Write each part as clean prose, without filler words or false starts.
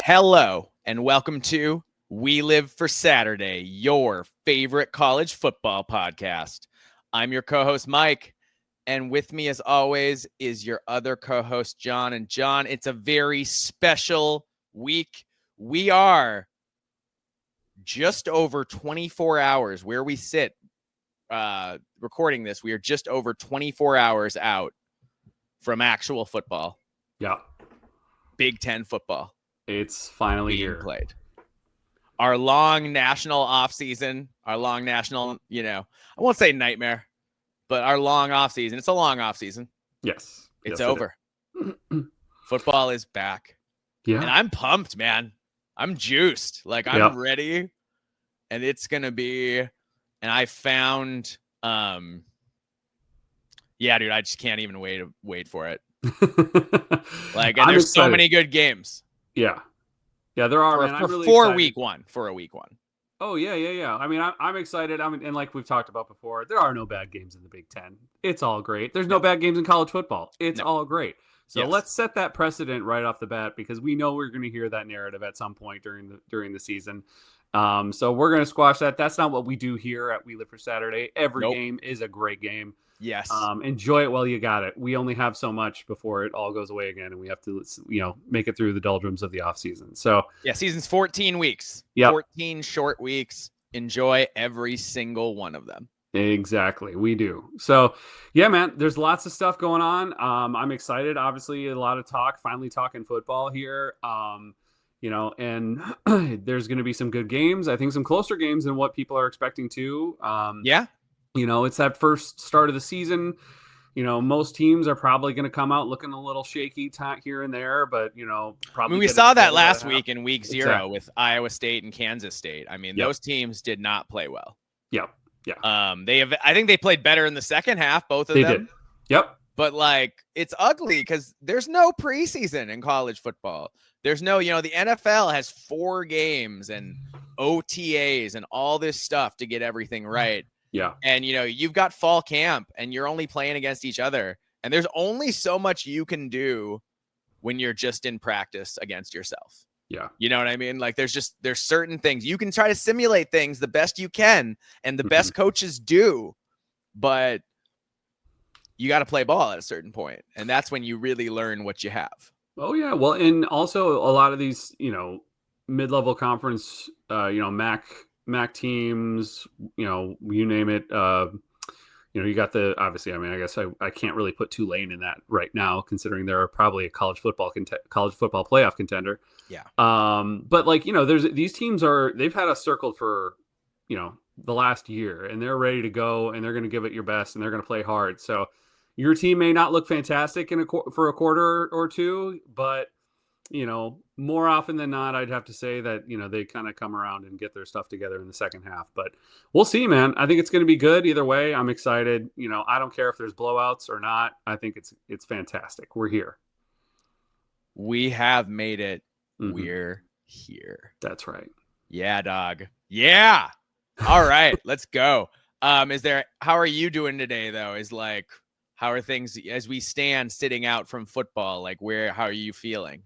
Hello, and welcome to We Live for Saturday, your favorite college football podcast. I'm your co-host, Mike, and with me, as always, is your other co-host, John. And John, it's a very special week. We are just over 24 hours where we sit recording this. We are just over 24 hours out from actual football. Yeah. Big Ten football. It's finally being here. Played. Our long national off season, our long national, I won't say nightmare, but our long off season. It's a long off season. Yes. It's yes, over. Football is back. Yeah. And I'm pumped, man. I'm juiced. Like I'm ready. And it's going to be, and I found, dude, I just can't even wait for it. Like, and there's so many good games. Yeah. Yeah, there are, man. I'm really excited. For a week one. Oh, yeah. I mean, I'm excited. And like we've talked about before, there are no bad games in the Big Ten. It's all great. There's no bad games in college football. It's all great. So let's set that precedent right off the bat, because we know we're going to hear that narrative at some point during the season. So we're going to squash that. That's not what we do here at We Live for Saturday. Every game is a great game. Yes. Enjoy it while you got it. We only have so much before it all goes away again, and we have to, make it through the doldrums of the off season. So season's 14 weeks. Yeah. 14 short weeks. Enjoy every single one of them. Exactly. We do. So yeah, man, there's lots of stuff going on. I'm excited. Obviously a lot of talk, finally talking football here. And there's going to be some good games. I think some closer games than what people are expecting to. It's that first start of the season. Most teams are probably going to come out looking a little shaky here and there, but, probably. We saw that last week in week 0 with Iowa State and Kansas State. I mean, those teams did not play well. Yeah. I think they played better in the second half, both of them. They did. Yep. But it's ugly because there's no preseason in college football. There's no, the NFL has 4 games and OTAs and all this stuff to get everything right. Yeah. And, you've got fall camp and you're only playing against each other. And there's only so much you can do when you're just in practice against yourself. Yeah. You know what I mean? Like there's certain things you can try to simulate things the best you can. And the best coaches do, but you got to play ball at a certain point. And that's when you really learn what you have. Oh yeah. Well, and also a lot of these, mid-level conference, MAC teams, you name it. You got obviously, I guess I can't really put Tulane in that right now, considering they're probably a college football playoff contender. Yeah. But there's these teams they've had us circled for, the last year, and they're ready to go, and they're going to give it your best, and they're going to play hard. So your team may not look fantastic for a quarter or two, but more often than not, I'd have to say that, they kind of come around and get their stuff together in the second half. But we'll see, man. I think it's going to be good either way. I'm excited. I don't care if there's blowouts or not. I think it's fantastic. We're here. We have made it. Mm-hmm. We're here. That's right. Yeah, dog. Yeah. All right, let's go. How are you doing today though? How are things as we stand sitting out from football? How are you feeling?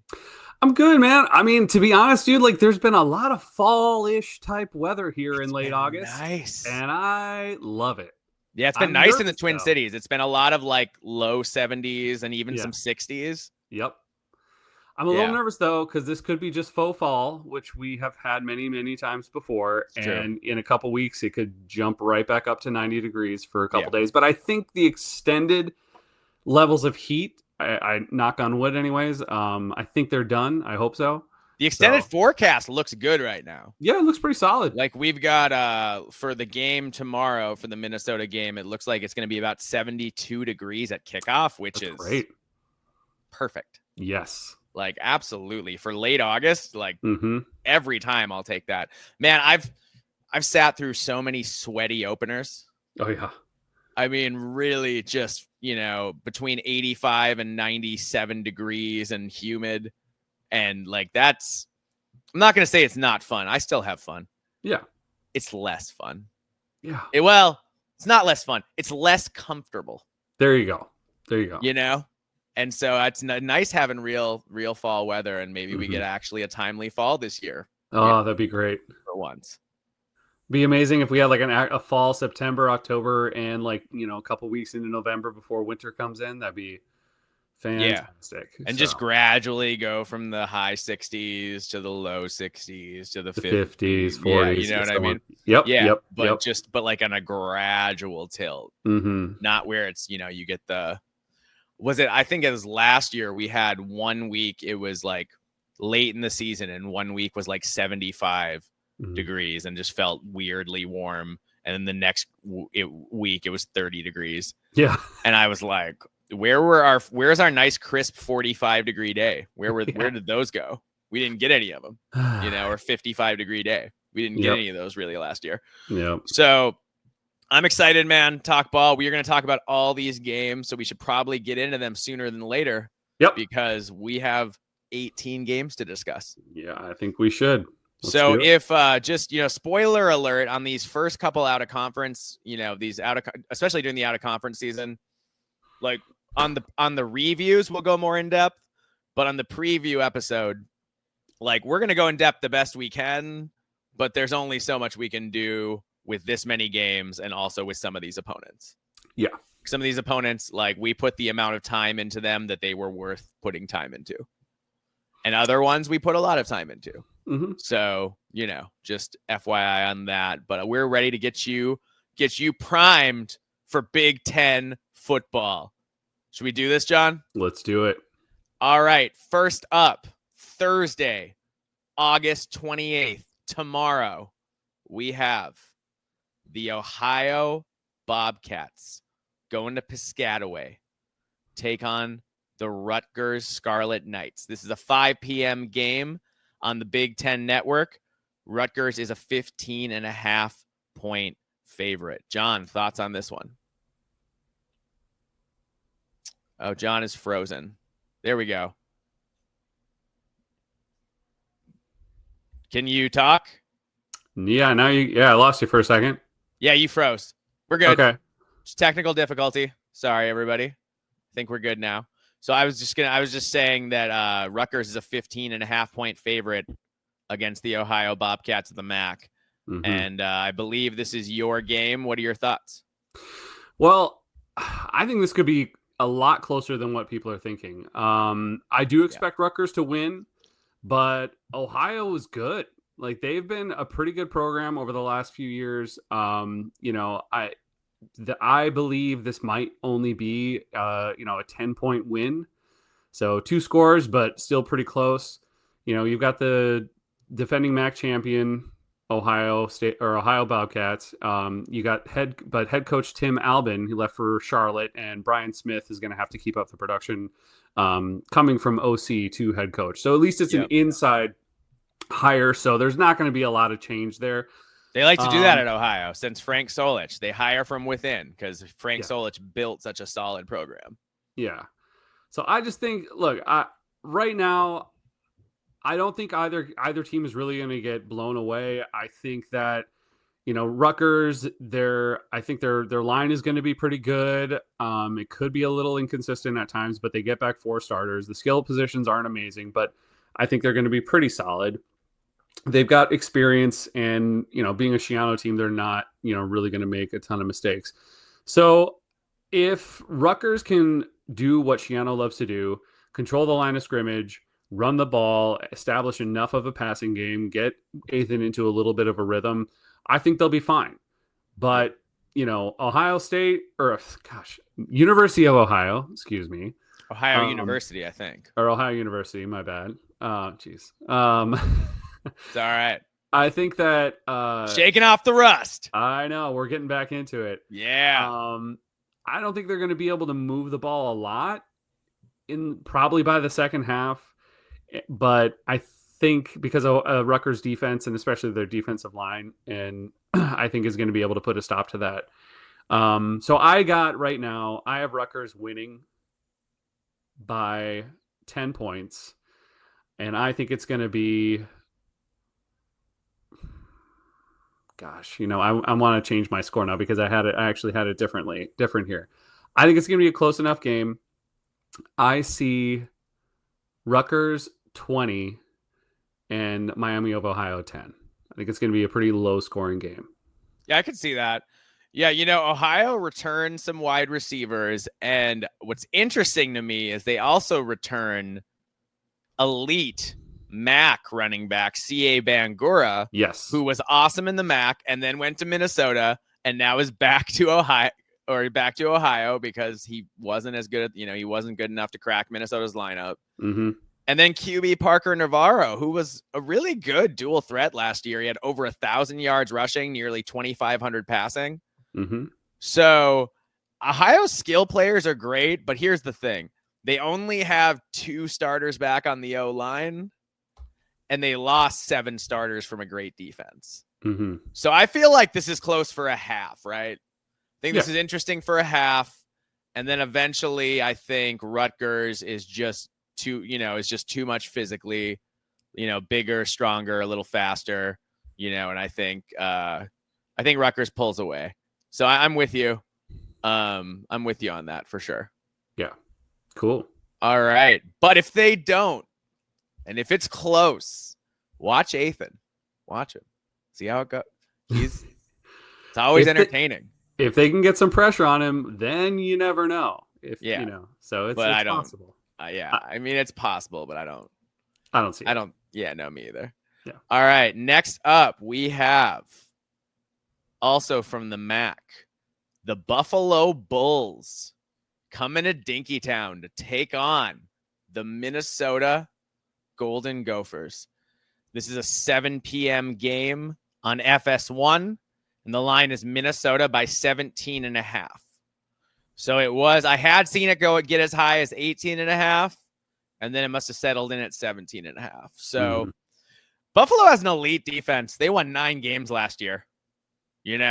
I'm good, man. I mean, to be honest, dude, there's been a lot of fall-ish type weather here in late August. Nice. And I love it. Yeah, it's been nice in the Twin Cities. It's been a lot of low 70s and even some 60s. Yep. I'm a little nervous though, because this could be just faux fall, which we have had many, many times before. And in a couple weeks, it could jump right back up to 90 degrees for a couple days. But I think the extended levels of heat, I knock on wood anyways, I think they're done. I hope so. The extended forecast looks good right now. Yeah, it looks pretty solid. We've got for the game tomorrow, for the Minnesota game, it looks like it's going to be about 72 degrees at kickoff, which is great. Perfect. Yes. Absolutely. For late August, every time I'll take that. Man, I've sat through so many sweaty openers. Oh, yeah. I mean, really just, between 85 and 97 degrees and humid. And I'm not going to say it's not fun. I still have fun. Yeah. It's less fun. Yeah. It's not less fun. It's less comfortable. There you go. And so it's nice having real fall weather, and maybe we Mm-hmm. get actually a timely fall this year. Oh, that'd be great. For once. Be amazing if we had like a fall, September, October, and like, a couple weeks into November before winter comes in. That'd be fantastic. And just gradually go from the high 60s to the low 60s to the 50s, 40s. Yeah, you know what I mean? Yep. Yeah, Yep. but like on a gradual tilt, not where it's, you get I think it was last year we had 1 week, it was like late in the season, and 1 week was like 75 degrees and just felt weirdly warm. And then the next week it was 30 degrees. Yeah. And I was like, where's our nice crisp 45-degree day? Where did those go? We didn't get any of them, or 55-degree day. We didn't get any of those really last year. Yeah. So I'm excited, man. Talk ball. We are going to talk about all these games, so we should probably get into them sooner than later. Yep. Because we have 18 games to discuss. Yeah, I think we should. So if just, spoiler alert on these first couple out of conference, especially during the out of conference season, like on the reviews, we'll go more in depth, but on the preview episode, like we're going to go in depth the best we can, but there's only so much we can do with this many games and also with some of these opponents. Yeah. Some of these opponents, like we put the amount of time into them that they were worth putting time into. And other ones we put a lot of time into. Mm-hmm. So, just FYI on that. But we're ready to get you primed for Big Ten football. Should we do this, John? Let's do it. All right. First up, Thursday, August 28th, tomorrow, we have the Ohio Bobcats going to Piscataway, take on the Rutgers Scarlet Knights. This is a 5 p.m. game on the Big Ten Network. Rutgers is a 15.5-point favorite. John, thoughts on this one? Oh, John is frozen. There we go. Can you talk? Yeah, I lost you for a second. Yeah, you froze. We're good. Okay. Just technical difficulty. Sorry, everybody. I think we're good now. So I was just saying that Rutgers is a 15.5-point favorite against the Ohio Bobcats of the MAC. Mm-hmm. And I believe this is your game. What are your thoughts? Well, I think this could be a lot closer than what people are thinking. I do expect Rutgers to win, but Ohio is good. Like, they've been a pretty good program over the last few years. I believe this might only be, a 10-point win. So 2 scores, but still pretty close. You've got the defending MAC champion, Ohio Bobcats. You got head coach Tim Albin, who left for Charlotte, and Brian Smith is going to have to keep up the production coming from OC to head coach. So at least it's an inside hire. So there's not going to be a lot of change there. They like to do that at Ohio since Frank Solich. They hire from within because Frank Solich built such a solid program. Yeah. So I just think, look, right now, I don't think either team is really going to get blown away. I think that, Rutgers, I think their line is going to be pretty good. It could be a little inconsistent at times, but they get back 4 starters. The skill positions aren't amazing, but I think they're going to be pretty solid. They've got experience, and, being a Schiano team, they're not, really going to make a ton of mistakes. So if Rutgers can do what Schiano loves to do, control the line of scrimmage, run the ball, establish enough of a passing game, get Ethan into a little bit of a rhythm, I think they'll be fine. But, Ohio State, University of Ohio, excuse me. Ohio University, I think. Or Ohio University, my bad. Jeez. It's all right. I think that shaking off the rust. I know, we're getting back into it. Yeah. I don't think they're going to be able to move the ball a lot probably by the second half, but I think because of Rutgers defense, and especially their defensive line, and I think is going to be able to put a stop to that. So I have Rutgers winning by 10 points, and I think it's going to be, I want to change my score now because I actually had it different here. I think it's going to be a close enough game. I see Rutgers 20 and Miami of Ohio 10. I think it's going to be a pretty low scoring game. Yeah, I could see that. Yeah, Ohio returned some wide receivers, and what's interesting to me is they also return elite MAC running back C.A. Bangura, Yes. who was awesome in the MAC and then went to Minnesota and now is back to Ohio because he wasn't as good he wasn't good enough to crack Minnesota's lineup. Mm-hmm. And then QB Parker Navarro, who was a really good dual threat last year. He had over 1,000 yards rushing, nearly 2,500 passing. Mm-hmm. So Ohio's skill players are great, but here's the thing. They only have 2 starters back on the O-line, and they lost 7 starters from a great defense. Mm-hmm. So I feel like this is close for a half, right? I think this Yeah. is interesting for a half. And then eventually I think Rutgers is just too much physically, bigger, stronger, a little faster, and I think Rutgers pulls away. So I'm with you. I'm with you on that for sure. Yeah. Cool. All right. But if they don't, and if it's close, watch Athan. Watch him. See how it goes. It's always entertaining. If they can get some pressure on him, then you never know. So it's possible. I mean, it's possible, but I don't see it. I don't. Yeah, no, me either. Yeah. All right. Next up, we have also from the MAC, the Buffalo Bulls coming to Dinkytown to take on the Minnesota Golden Gophers. This is a 7 p.m. game on FS1, and the line is Minnesota by 17.5. So I had seen it get as high as 18.5, and then it must have settled in at 17.5. So Buffalo has an elite defense. They won 9 games last year, and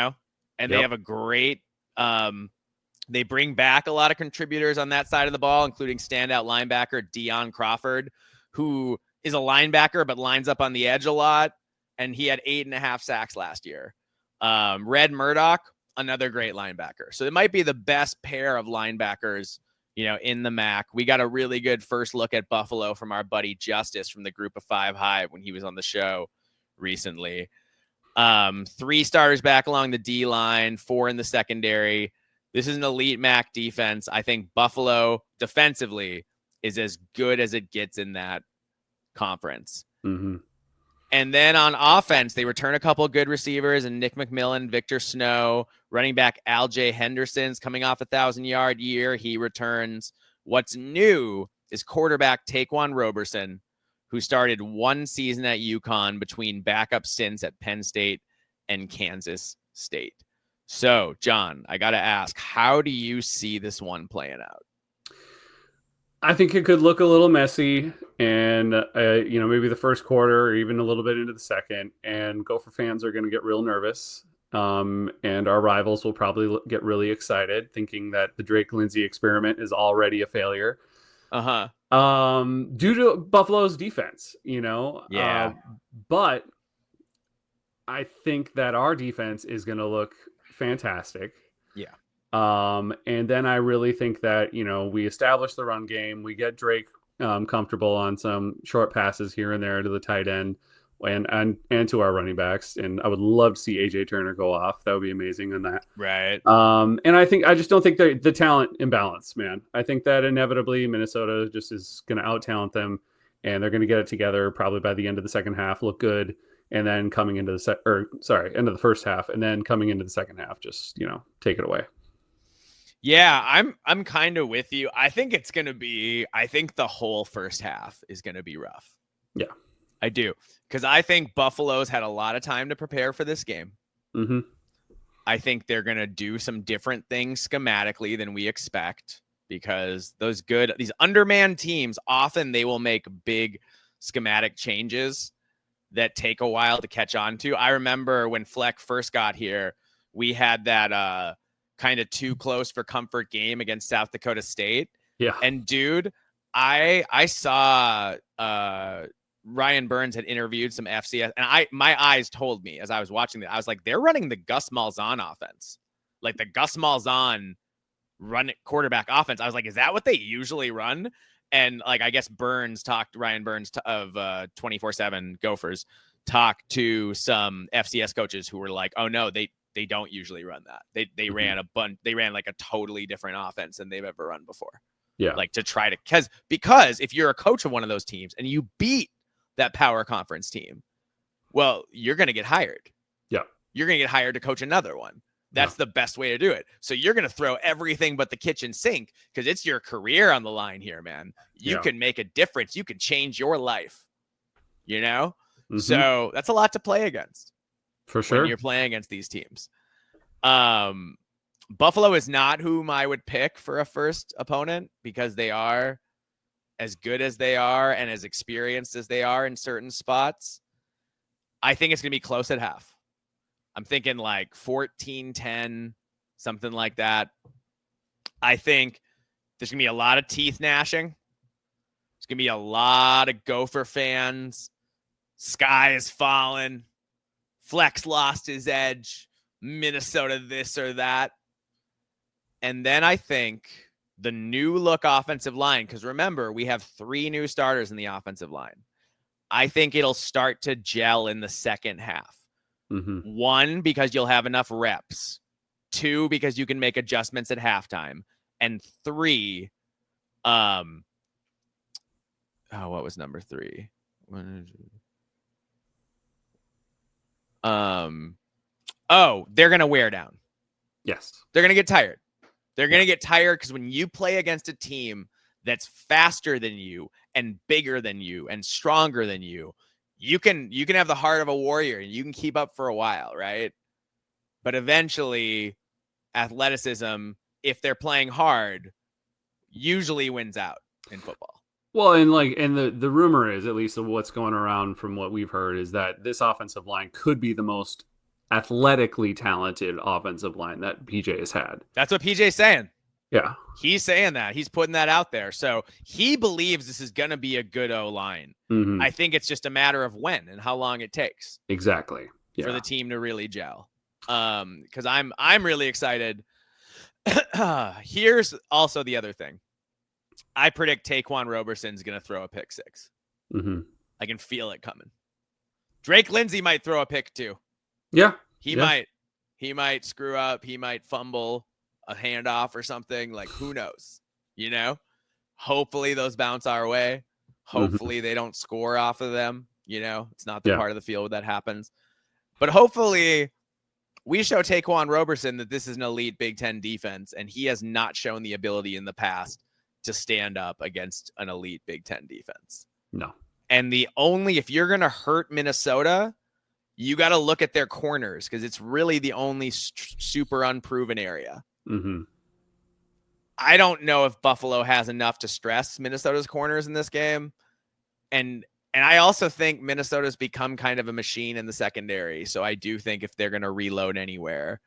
they have a great, they bring back a lot of contributors on that side of the ball, including standout linebacker Deion Crawford, who is a linebacker but lines up on the edge a lot, and he had 8.5 sacks last year. Red Murdoch, another great linebacker. So it might be the best pair of linebackers, in the MAC. We got a really good first look at Buffalo from our buddy Justice from the Group of 5 Hive when he was on the show recently. 3 starters back along the D line, 4 in the secondary. This is an elite MAC defense. I think Buffalo defensively is as good as it gets in that conference. Mm-hmm. And then on offense, they return a couple of good receivers and Nick McMillan, Victor Snow, running back Al J. Henderson's coming off 1,000-yard year. He returns. What's new is quarterback Taquan Roberson, who started 1 season at UConn between backup stints at Penn State and Kansas State. So, John, I got to ask, how do you see this one playing out? I think it could look a little messy, and maybe the first quarter or even a little bit into the second, and Gopher fans are going to get real nervous, and our rivals will probably get really excited, thinking that the Drake Lindsay experiment is already a failure. Due to Buffalo's defense, Yeah. But I think that our defense is going to look fantastic. Yeah. And then I really think that, we establish the run game, we get Drake comfortable on some short passes here and there to the tight end and to our running backs. And I would love to see AJ Turner go off. That would be amazing on that. Right. And I just don't think the talent imbalance, man. I think that inevitably Minnesota just is going to out-talent them, and they're going to get it together probably by the end of the second half, look good. And then coming into end of the first half, and then coming into the second half, just, take it away. Yeah, I'm kind of with you. I think the whole first half is going to be rough. Yeah. I do. Because I think Buffalo's had a lot of time to prepare for this game. Mm-hmm. I think they're going to do some different things schematically than we expect, because these undermanned teams, often they will make big schematic changes that take a while to catch on to. I remember when Fleck first got here, we had that kind of too close for comfort game against South Dakota State. Yeah. And dude, I saw Ryan Burns had interviewed some FCS, and my eyes told me as I was watching that, I was like, they're running the Gus Malzahn offense. Like the Gus Malzahn run quarterback offense. I was like, is that what they usually run? And like, I guess Ryan Burns of 24/7 Gophers talked to some FCS coaches who were like, oh no, they don't usually run that. They ran they ran like a totally different offense than they've ever run before. Yeah. Like to try to, because if you're a coach of one of those teams and you beat that power conference team, well, you're going to get hired. Yeah. You're going to get hired to coach another one. That's the best way to do it. So you're going to throw everything but the kitchen sink because it's your career on the line here, man. You can make a difference. You can change your life, you know? Mm-hmm. So that's a lot to play against. For sure. When you're playing against these teams. Buffalo is not whom I would pick for a first opponent because they are as good as they are and as experienced as they are in certain spots. I think it's going to be close at half. I'm thinking like 14-10, something like that. I think there's going to be a lot of teeth gnashing. There's going to be a lot of Gopher fans. Sky is falling. Flex lost his edge. Minnesota this or that. And then I think the new look offensive line, because remember, we have 3 new starters in the offensive line. I think it'll start to gel in the second half. Mm-hmm. 1, because you'll have enough reps. 2, because you can make adjustments at halftime. And 3, what was number 3? They're going to wear down. Yes. They're going to get tired. They're going to get tired because when you play against a team that's faster than you and bigger than you and stronger than you, you can have the heart of a warrior and you can keep up for a while, right? But eventually, athleticism, if they're playing hard, usually wins out in football. Well, and the rumor is, at least of what's going around from what we've heard, is that this offensive line could be the most athletically talented offensive line that PJ has had. That's what PJ's saying. Yeah. He's saying that. He's putting that out there. So he believes this is going to be a good O-line. Mm-hmm. I think it's just a matter of when and how long it takes. Exactly. For the team to really gel. Because I'm really excited. Here's also the other thing. I predict Taquan Roberson's going to throw a pick 6. Mm-hmm. I can feel it coming. Drake Lindsay might throw a pick too. Yeah. He might. He might screw up. He might fumble a handoff or something. Like, who knows? You know? Hopefully those bounce our way. Hopefully they don't score off of them. You know? It's not the part of the field that happens. But hopefully we show Taquan Roberson that this is an elite Big Ten defense, and he has not shown the ability in the past to stand up against an elite Big Ten defense. No. And if you're going to hurt Minnesota, you got to look at their corners because it's really the only super unproven area. Mm-hmm. I don't know if Buffalo has enough to stress Minnesota's corners in this game. And I also think Minnesota's become kind of a machine in the secondary. So I do think if they're going to reload anywhere,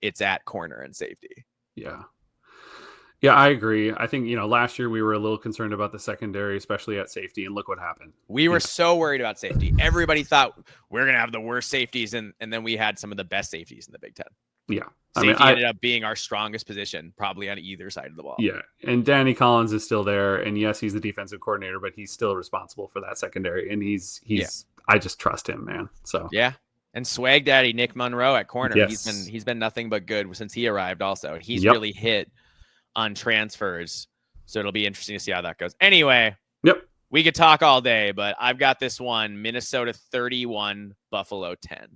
it's at corner and safety. Yeah. Yeah, I agree. I think, last year we were a little concerned about the secondary, especially at safety, and look what happened. We were so worried about safety. Everybody thought we're going to have the worst safeties, and then we had some of the best safeties in the Big Ten. Yeah. Safety ended up being our strongest position, probably on either side of the ball. Yeah, and Danny Collins is still there, and yes, he's the defensive coordinator, but he's still responsible for that secondary, and he's I just trust him, man. So yeah. And swag daddy Nick Monroe at corner. Yes. He's been nothing but good since he arrived also. He's really hit on transfers. So it'll be interesting to see how that goes. Anyway, we could talk all day, but I've got this one: Minnesota 31, Buffalo 10.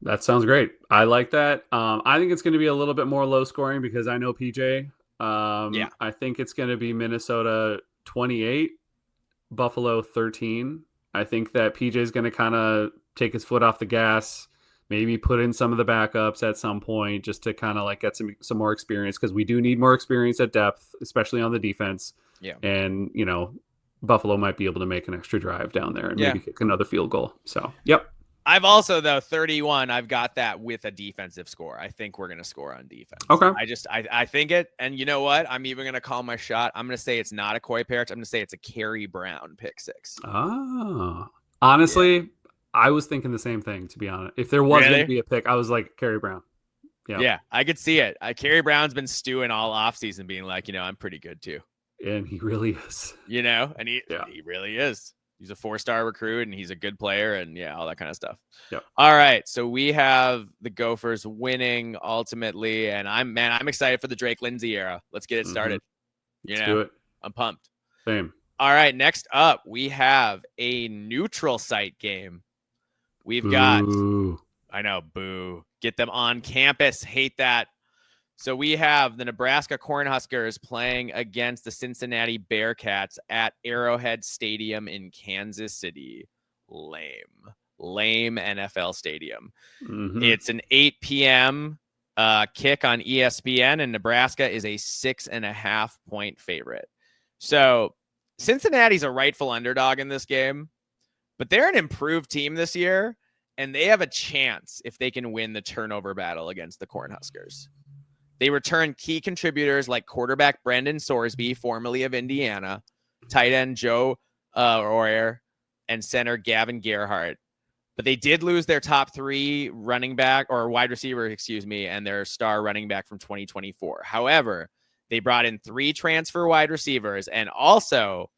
That sounds great. I like that. I think it's going to be a little bit more low scoring because I know PJ. I think it's going to be Minnesota 28, Buffalo 13. I think that PJ is going to kind of take his foot off the gas, maybe put in some of the backups at some point just to kind of get some more experience, because we do need more experience at depth, especially on the defense. Yeah. And, Buffalo might be able to make an extra drive down there and maybe kick another field goal. So, yep. I've also, though, 31, I've got that with a defensive score. I think we're going to score on defense. Okay. I think it, and you know what? I'm even going to call my shot. I'm going to say it's not a Coy Parrish. I'm going to say it's a Kerry Brown pick 6. Oh. Honestly, I was thinking the same thing, to be honest. If there was going to be a pick, I was like, Kerry Brown. Yeah, I could see it. Kerry Brown's been stewing all offseason being like, I'm pretty good too. And he really is. And he really is. He's a 4-star recruit and he's a good player and all that kind of stuff. Yep. All right. So we have the Gophers winning ultimately. And I'm excited for the Drake Lindsay era. Let's get it started. Let's do it. I'm pumped. Same. All right. Next up, we have a neutral site game. We've got, I know, boo. Get them on campus. Hate that. So we have the Nebraska Cornhuskers playing against the Cincinnati Bearcats at Arrowhead Stadium in Kansas City. Lame NFL stadium. It's an 8 p.m. Kick on ESPN, and Nebraska is a 6.5 point favorite. So Cincinnati's a rightful underdog in this game, but they're an improved team this year, and they have a chance if they can win the turnover battle against the Cornhuskers. They return key contributors like quarterback Brendan Sorsby, formerly of Indiana, tight end Joe Royer, and center Gavin Gerhardt. But they did lose their top 3 running back or wide receiver, and their star running back from 2024. However, they brought in 3 transfer wide receivers, and also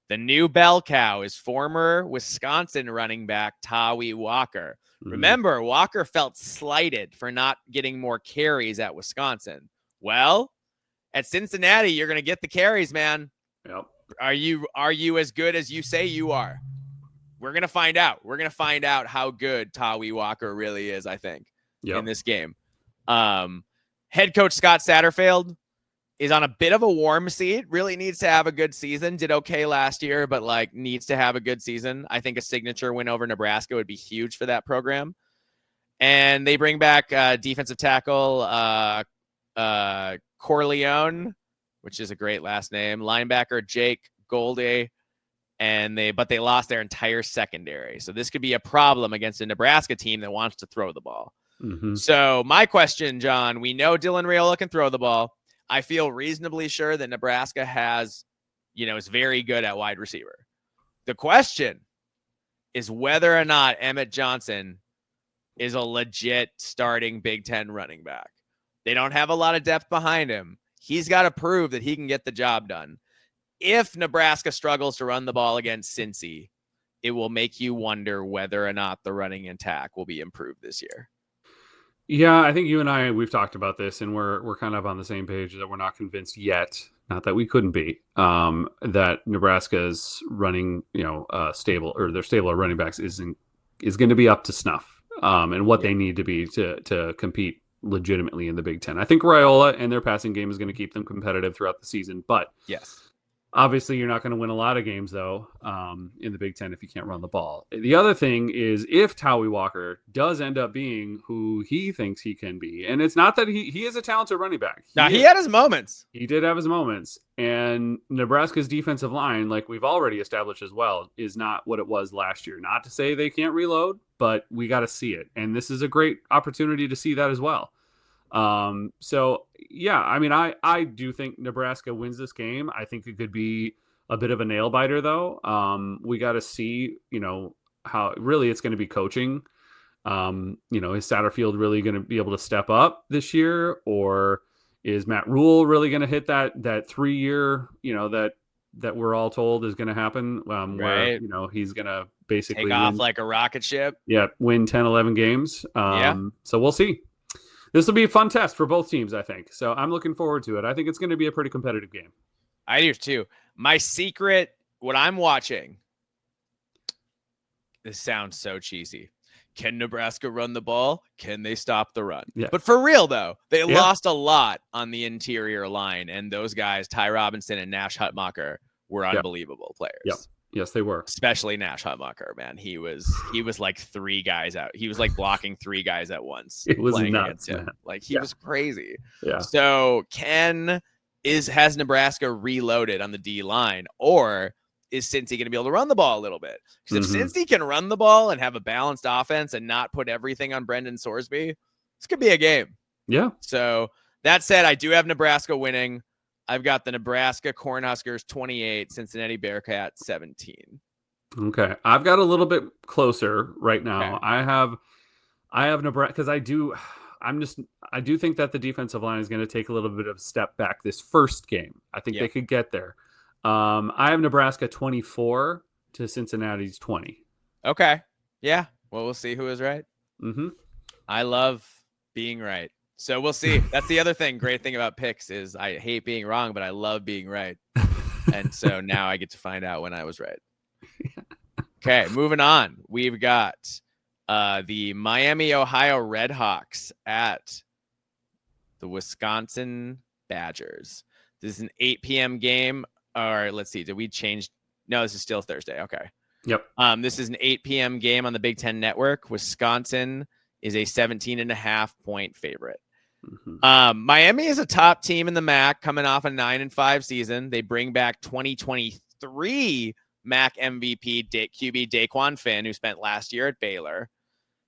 the new bell cow is former Wisconsin running back Tawee Walker. Remember, Walker felt slighted for not getting more carries at Wisconsin. Well, at Cincinnati, you're going to get the carries, man. Yep. Are you as good as you say you are? We're going to find out. We're going to find out how good Tawee Walker really is, I think, in this game. Head coach Scott Satterfield is on a bit of a warm seat, really needs to have a good season. Did okay last year, but needs to have a good season. I think a signature win over Nebraska would be huge for that program. And they bring back defensive tackle Corleone, which is a great last name, linebacker Jake Goldie, but they lost their entire secondary. So this could be a problem against a Nebraska team that wants to throw the ball. So my question, John, we know Dylan Raiola can throw the ball. I feel reasonably sure that Nebraska is very good at wide receiver. The question is whether or not Emmett Johnson is a legit starting Big Ten running back. They don't have a lot of depth behind him. He's got to prove that he can get the job done. If Nebraska struggles to run the ball against Cincy, it will make you wonder whether or not the running attack will be improved this year. Yeah, I think you and we've talked about this, and we're kind of on the same page that we're not convinced yet. Not that we couldn't be. That Nebraska's running, stable, or their stable of running backs is going to be up to snuff, and what they need to be to compete legitimately in the Big Ten. I think Raiola and their passing game is going to keep them competitive throughout the season, but yes. Obviously, you're not going to win a lot of games, though, in the Big Ten if you can't run the ball. The other thing is if Tawee Walker does end up being who he thinks he can be, and it's not that he is a talented running back. He had his moments. He did have his moments. And Nebraska's defensive line, like we've already established as well, is not what it was last year. Not to say they can't reload, but we got to see it. And this is a great opportunity to see that as well. So yeah, I mean, I do think Nebraska wins this game. I think it could be a bit of a nail biter though. We got to see, how really it's going to be coaching. Is Satterfield really going to be able to step up this year, or is Matt Rule really going to hit that 3-year, that we're all told is going to happen, where, he's going to basically take off like a rocket ship. Yeah. Win 10, 11 games. So we'll see. This will be a fun test for both teams, I think. So I'm looking forward to it. I think it's going to be a pretty competitive game. I do too. My secret, what I'm watching, this sounds so cheesy. Can Nebraska run the ball? Can they stop the run? Yeah. But for real, though, they lost a lot on the interior line. And those guys, Ty Robinson and Nash Hutmacher, were unbelievable players. Yep. Yes, they were. Especially Nash Hutmacher, man. He was like 3 guys out. He was like blocking 3 guys at once. It was nuts, him. Like he was crazy. Yeah. So has Nebraska reloaded on the D line, or is Cincy going to be able to run the ball a little bit? Because if Cincy can run the ball and have a balanced offense and not put everything on Brendan Sorsby, this could be a game. Yeah. So that said, I do have Nebraska winning. I've got the Nebraska Cornhuskers 28, Cincinnati Bearcats 17. Okay. I've got a little bit closer right now. Okay. I have Nebraska because I do think that the defensive line is going to take a little bit of a step back this first game. I think they could get there. I have Nebraska 24 to Cincinnati's 20. Okay. Yeah. Well, we'll see who is right. Mm-hmm. I love being right. So we'll see. That's the other thing. Great thing about picks is I hate being wrong, but I love being right. And so now I get to find out when I was right. Okay, moving on. We've got the Miami, Ohio Redhawks at the Wisconsin Badgers. This is an 8 p.m. game. Or let's see. Did we change? No, this is still Thursday. Okay. Yep. This is an 8 p.m. game on the Big Ten Network. Wisconsin is a 17.5-point favorite. Mm-hmm. Miami is a top team in the MAC coming off a 9-5 season. They bring back 2023 MAC MVP QB Daquan Finn, who spent last year at Baylor.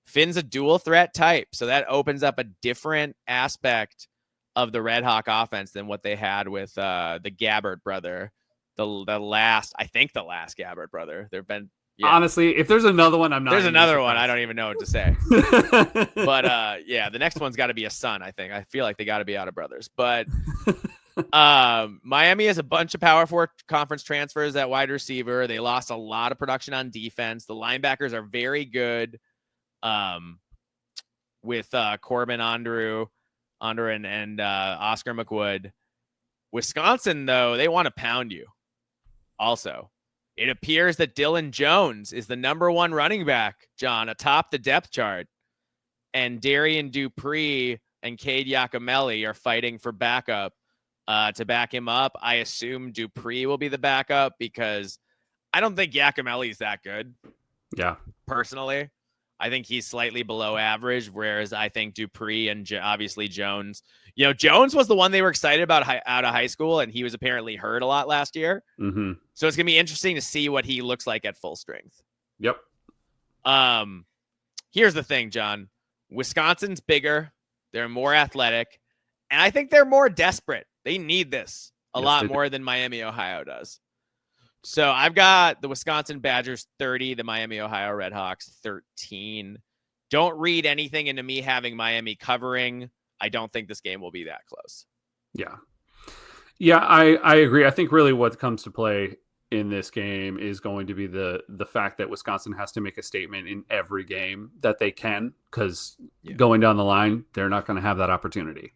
Finn's a dual threat type, so that opens up a different aspect of the Red Hawk offense than what they had with the Gabbert brother. The last Gabbert brother. There've been honestly, if there's another one, I'm not. There's another one. I don't even know what to say. But the next one's got to be a son. I think. I feel like they got to be out of brothers. But Miami has a bunch of Power 4 conference transfers at wide receiver. They lost a lot of production on defense. The linebackers are very good. With Corbin Andrew and Oscar McWood. Wisconsin, though, they want to pound you. Also, it appears that Dylan Jones is the number one running back, John, atop the depth chart. And Darian Dupree and Cade Giacomelli are fighting for backup to back him up. I assume Dupree will be the backup because I don't think Giacomelli is that good. Yeah. Personally, I think he's slightly below average, whereas I think Dupree and obviously Jones. Jones was the one they were excited about out of high school, and he was apparently hurt a lot last year. Mm-hmm. So it's going to be interesting to see what he looks like at full strength. Yep. Here's the thing, John. Wisconsin's bigger. They're more athletic. And I think they're more desperate. They need this a lot more than Miami, Ohio does. So I've got the Wisconsin Badgers 30, the Miami, Ohio Redhawks 13. Don't read anything into me having Miami covering. I don't think this game will be that close. Yeah. Yeah, I agree. I think really what comes to play in this game is going to be the fact that Wisconsin has to make a statement in every game that they can, because going down the line, they're not going to have that opportunity.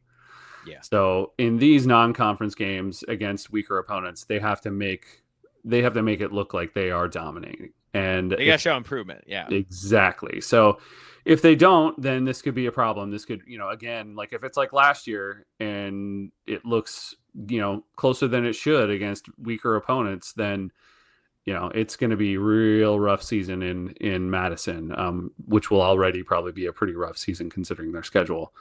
Yeah. So in these non-conference games against weaker opponents, they have to make it look like they are dominating. And they got to show improvement. Yeah, exactly. So if they don't, then this could be a problem. This could, again, like if it's like last year and it looks, closer than it should against weaker opponents, then, it's going to be real rough season in Madison, which will already probably be a pretty rough season considering their schedule.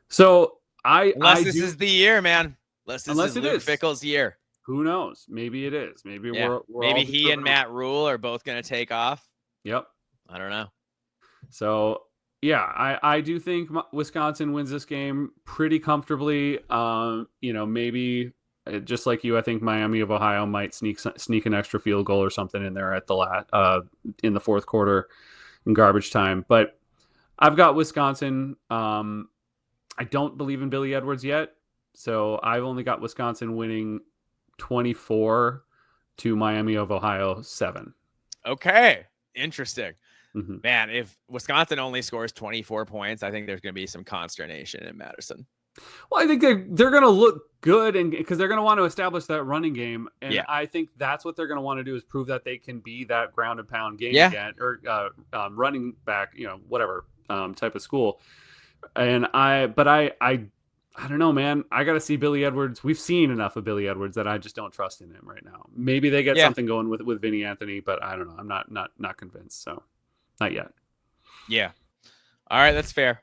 So unless this is the year, man. Unless this is Luke Fickell's year. Who knows? Maybe it is. Maybe we're maybe he and Matt Rule are both going to take off. Yep. I don't know. So yeah, I do think Wisconsin wins this game pretty comfortably. Maybe just like you, I think Miami of Ohio might sneak an extra field goal or something in there at the in the fourth quarter in garbage time. But I've got Wisconsin. I don't believe in Billy Edwards yet, so I've only got Wisconsin winning 24 to Miami of Ohio 7. Okay, interesting. Mm-hmm. Man, if Wisconsin only scores 24 points, I think there's going to be some consternation in Madison. Well, I think they're going to look good, and because they're going to want to establish that running game, and I think that's what they're going to want to do is prove that they can be that ground and pound game again, or running back, whatever type of school. And I don't know, man. I got to see Billy Edwards. We've seen enough of Billy Edwards that I just don't trust in him right now. Maybe they get something going with Vinny Anthony, but I don't know. I'm not convinced. So not yet. Yeah. All right. That's fair.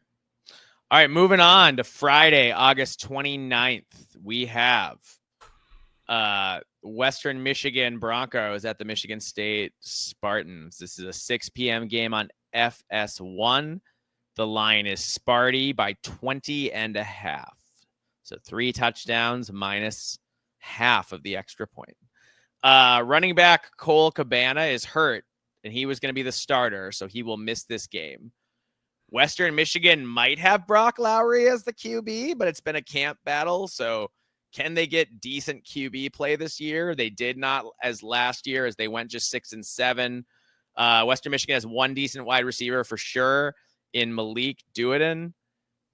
All right. Moving on to Friday, August 29th. We have Western Michigan Broncos at the Michigan State Spartans. This is a 6 p.m. game on FS1. The line is Sparty by 20.5. So 3 touchdowns minus half of the extra point. Running back Cole Cabana is hurt, and he was going to be the starter, so he will miss this game. Western Michigan might have Brock Lowry as the QB, but it's been a camp battle. So can they get decent QB play this year? They did not as last year, as they went just 6-7. Western Michigan has one decent wide receiver for sure in Malik Duodin,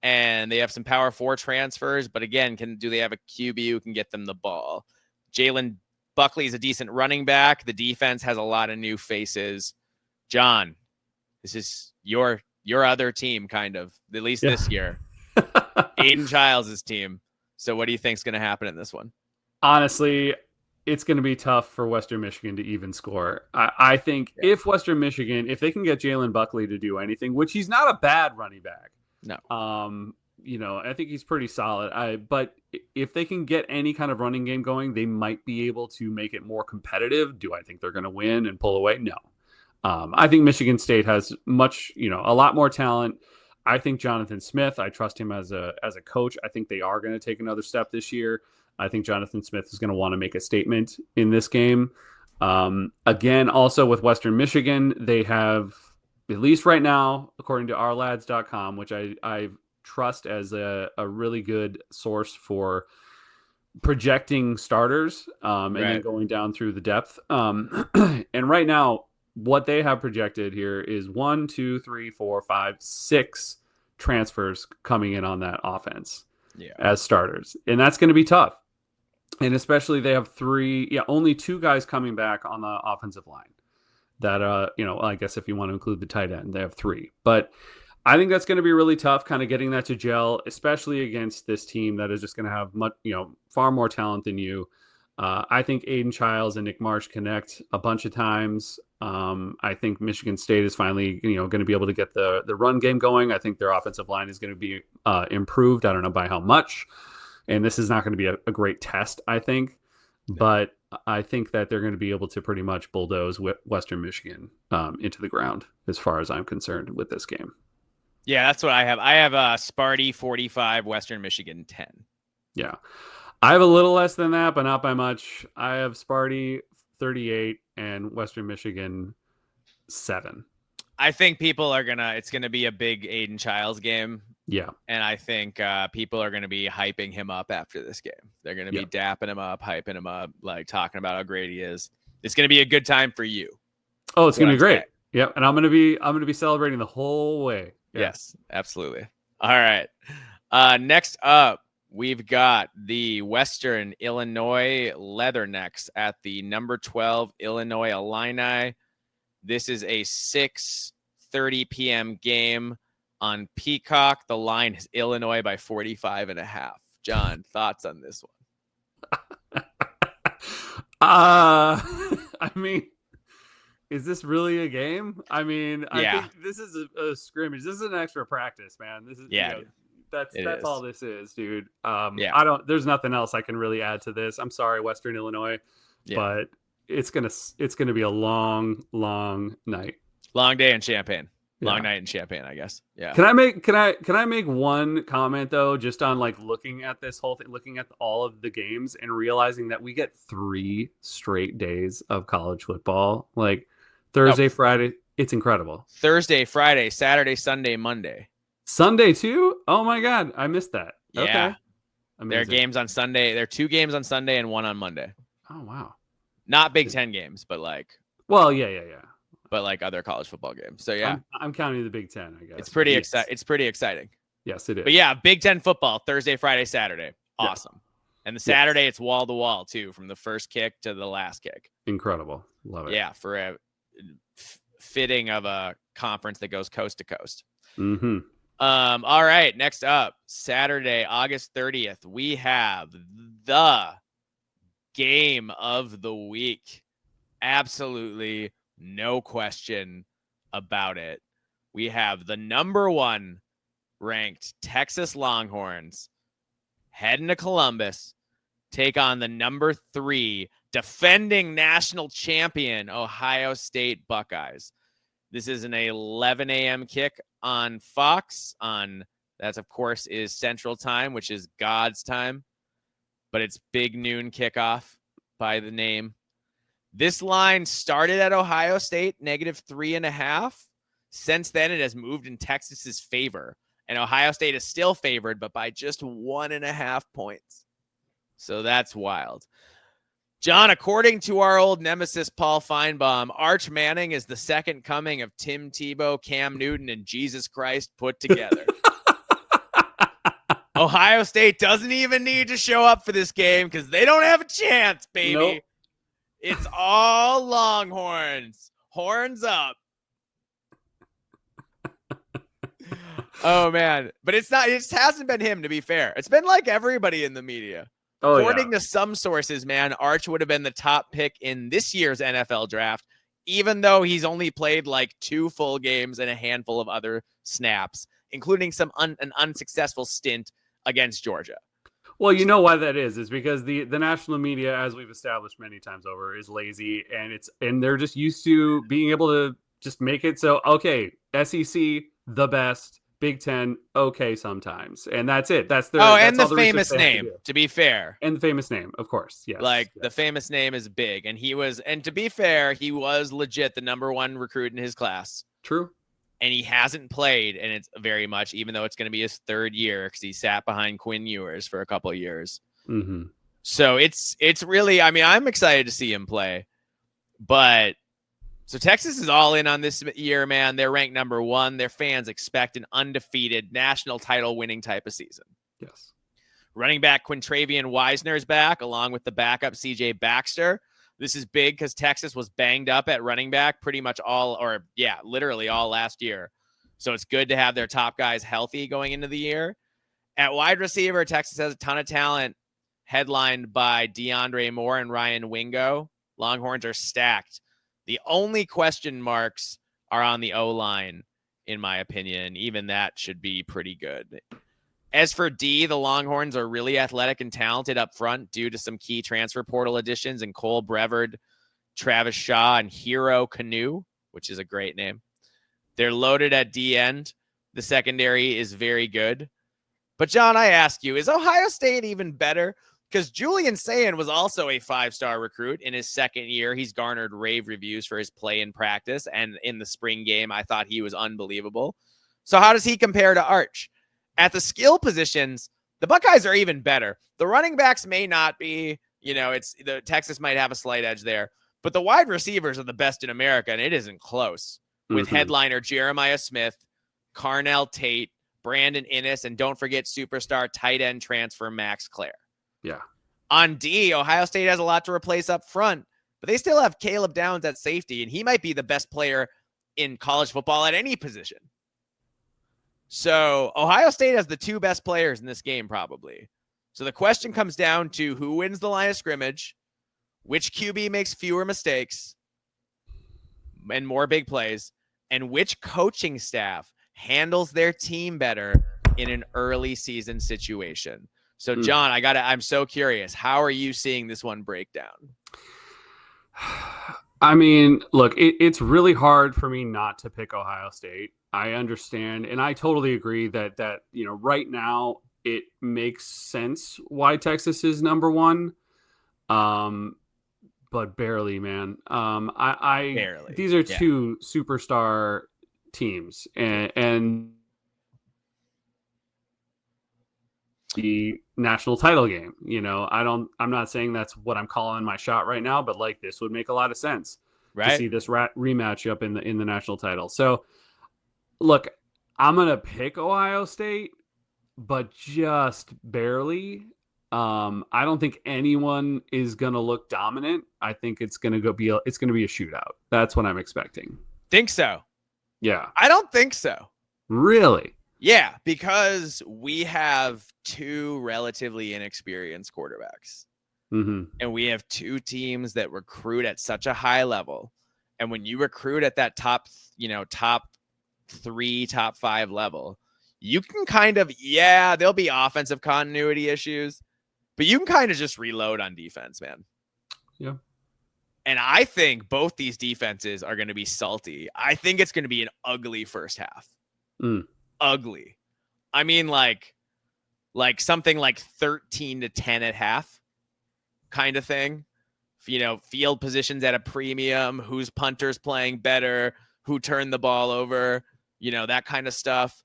and they have some Power 4 transfers. But again, do they have a QB who can get them the ball? Jalen Buckley is a decent running back. The defense has a lot of new faces. John, this is your other team, kind of, at least this year. Aiden Childs' team. So what do you think is going to happen in this one? Honestly, it's going to be tough for Western Michigan to even score. I think if Western Michigan, if they can get Jalen Buckley to do anything, which he's not a bad running back. No. I think he's pretty solid. But if they can get any kind of running game going, they might be able to make it more competitive. Do I think they're going to win and pull away? No. I think Michigan State has a lot more talent. I think Jonathan Smith, I trust him as a coach. I think they are going to take another step this year. I think Jonathan Smith is going to want to make a statement in this game. Again, also with Western Michigan, they have, at least right now, according to ourlads.com, which I trust as a really good source for projecting starters and then going down through the depth. And right now, what they have projected here is 1, 2, 3, 4, 5, 6 transfers coming in on that offense as starters. And that's going to be tough. And especially they have only 2 guys coming back on the offensive line that, I guess if you want to include the tight end, they have 3. But I think that's going to be really tough, kind of getting that to gel, especially against this team that is just going to have far more talent than you. I think Aiden Childs and Nick Marsh connect a bunch of times. I think Michigan State is finally, going to be able to get the run game going. I think their offensive line is going to be improved. I don't know by how much. And this is not going to be a great test, I think. But I think that they're going to be able to pretty much bulldoze Western Michigan into the ground as far as I'm concerned with this game. Yeah, that's what I have. I have Sparty 45, Western Michigan 10. Yeah. I have a little less than that, but not by much. I have Sparty 38 and Western Michigan 7. I think it's going to be a big Aiden Childs game. Yeah. And I think people are going to be hyping him up after this game. They're going to be dapping him up, hyping him up, like talking about how great he is. It's going to be a good time for you. Oh, it's going to be great. Yep. And I'm going to be celebrating the whole way. Yeah. Yes, absolutely. All right. Next up, we've got the Western Illinois Leathernecks at the number 12 Illinois Illini. This is a 6:30 p.m. game on Peacock. The line is Illinois by 45.5. John, thoughts on this one? I mean, is this really a game? I mean, I think this is a scrimmage. This is an extra practice, man. This is that's all this is, dude. There's nothing else I can really add to this. I'm sorry, Western Illinois, but it's gonna be a long night. Long day in Champaign. Long night in Champaign, I guess. Yeah. Can I make one comment though, just on like looking at this whole thing, looking at all of the games and realizing that we get 3 straight days of college football, like Thursday, Friday. It's incredible. Thursday, Friday, Saturday, Sunday, Monday. Sunday too? Oh my God, I missed that. Yeah. Okay. There are games on Sunday. There are 2 games on Sunday and 1 on Monday. Oh wow. Not Big Ten games, but like. Well, yeah. But like other college football games. So yeah. I'm counting the Big Ten, I guess. It's pretty exciting. It's pretty exciting. Yes, it is. But yeah, Big Ten football, Thursday, Friday, Saturday. Awesome. Yeah. And the Saturday, it's wall to wall too, from the first kick to the last kick. Incredible. Love it. Yeah, for a fitting of a conference that goes coast to coast. Mm-hmm. All right, next up, Saturday, August 30th, we have the game of the week. Absolutely no question about it. We have the number 1 ranked Texas Longhorns heading to Columbus, take on the number 3 defending national champion Ohio State Buckeyes. This is an 11 a.m. kick on Fox. That, of course, is Central Time, which is God's time. But it's big noon kickoff by the name. This line started at Ohio State, -3.5. Since then, it has moved in Texas's favor, and Ohio State is still favored, but by just 1.5 points. So that's wild. John, according to our old nemesis, Paul Feinbaum, Arch Manning is the second coming of Tim Tebow, Cam Newton, and Jesus Christ put together. Ohio State doesn't even need to show up for this game because they don't have a chance, baby. Nope. It's all Longhorns. Horns up. Oh, man. But it's not. It just hasn't been him, to be fair. It's been like everybody in the media. According to some sources, man, Arch would have been the top pick in this year's NFL draft, even though he's only played like 2 full games and a handful of other snaps, including an unsuccessful stint against Georgia. Well, you know why that is because the national media, as we've established many times over, is lazy, and they're just used to being able to just make it so, okay, SEC, the best, Big Ten, okay, sometimes, and that's it. That's their and the famous name, to be fair, and the famous name, of course, yes. The famous name is big, and to be fair, he was legit the number 1 recruit in his class. True. And he hasn't played, and it's very much, even though it's going to be his 3rd year, because he sat behind Quinn Ewers for a couple of years. Mm-hmm. So it's really, I mean, I'm excited to see him play, but. So Texas is all in on this year, man. They're ranked number 1. Their fans expect an undefeated national title winning type of season. Yes. Running back Quintravian Wisner is back, along with the backup CJ Baxter. This is big because Texas was banged up at running back pretty much literally all last year. So it's good to have their top guys healthy going into the year. At wide receiver, Texas has a ton of talent, headlined by DeAndre Moore and Ryan Wingo. Longhorns are stacked. The only question marks are on the O-line, in my opinion. Even that should be pretty good. As for D, the Longhorns are really athletic and talented up front due to some key transfer portal additions in Cole Brevard, Travis Shaw, and Hero Canoe, which is a great name. They're loaded at D end. The secondary is very good. But, John, I ask you, is Ohio State even better? Because Julian Sayin was also a 5-star recruit in his 2nd year. He's garnered rave reviews for his play in practice. And in the spring game, I thought he was unbelievable. So how does he compare to Arch? At the skill positions, the Buckeyes are even better. The running backs may not be, Texas might have a slight edge there. But the wide receivers are the best in America, and it isn't close. With headliner Jeremiah Smith, Carnell Tate, Brandon Innes, and don't forget superstar tight end transfer Max Clare. Yeah. On D, Ohio State has a lot to replace up front, but they still have Caleb Downs at safety, and he might be the best player in college football at any position. So Ohio State has the 2 best players in this game, probably. So the question comes down to who wins the line of scrimmage, which QB makes fewer mistakes and more big plays, and which coaching staff handles their team better in an early season situation. So, John, I'm so curious. How are you seeing this one break down? I mean, look, it's really hard for me not to pick Ohio State. I understand. And I totally agree that, right now it makes sense why Texas is number 1. But barely, man. Barely. These are 2 superstar teams and the national title game. I'm not saying that's what I'm calling my shot right now, but like this would make a lot of sense to see this rematch up in the national title. So look, I'm going to pick Ohio State, but just barely. I don't think anyone is going to look dominant. I think it's going to be a shootout. That's what I'm expecting. Think so? Yeah. I don't think so. Really? Yeah, because we have 2 relatively inexperienced quarterbacks. Mm-hmm. And we have 2 teams that recruit at such a high level. And when you recruit at that top 3, top 5 level, you can kind of, there'll be offensive continuity issues, but you can kind of just reload on defense, man. Yeah. And I think both these defenses are going to be salty. I think it's going to be an ugly first half. Ugly. I mean, like something like 13-10 at half kind of thing. Field positions at a premium, whose punter's playing better, who turned the ball over, that kind of stuff.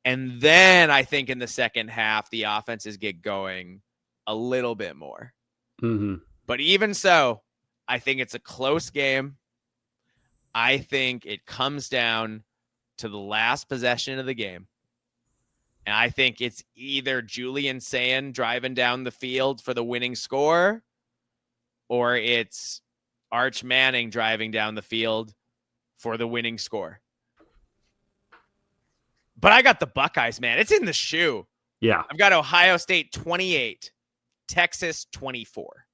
And then I think in the second half, the offenses get going a little bit more. Mm-hmm. But even so, I think it's a close game. I think it comes down to the last possession of the game. And I think it's either Julian Sayin driving down the field for the winning score, or it's Arch Manning driving down the field for the winning score. But I got the Buckeyes, man. It's in the shoe. Yeah. I've got Ohio State 28, Texas 24.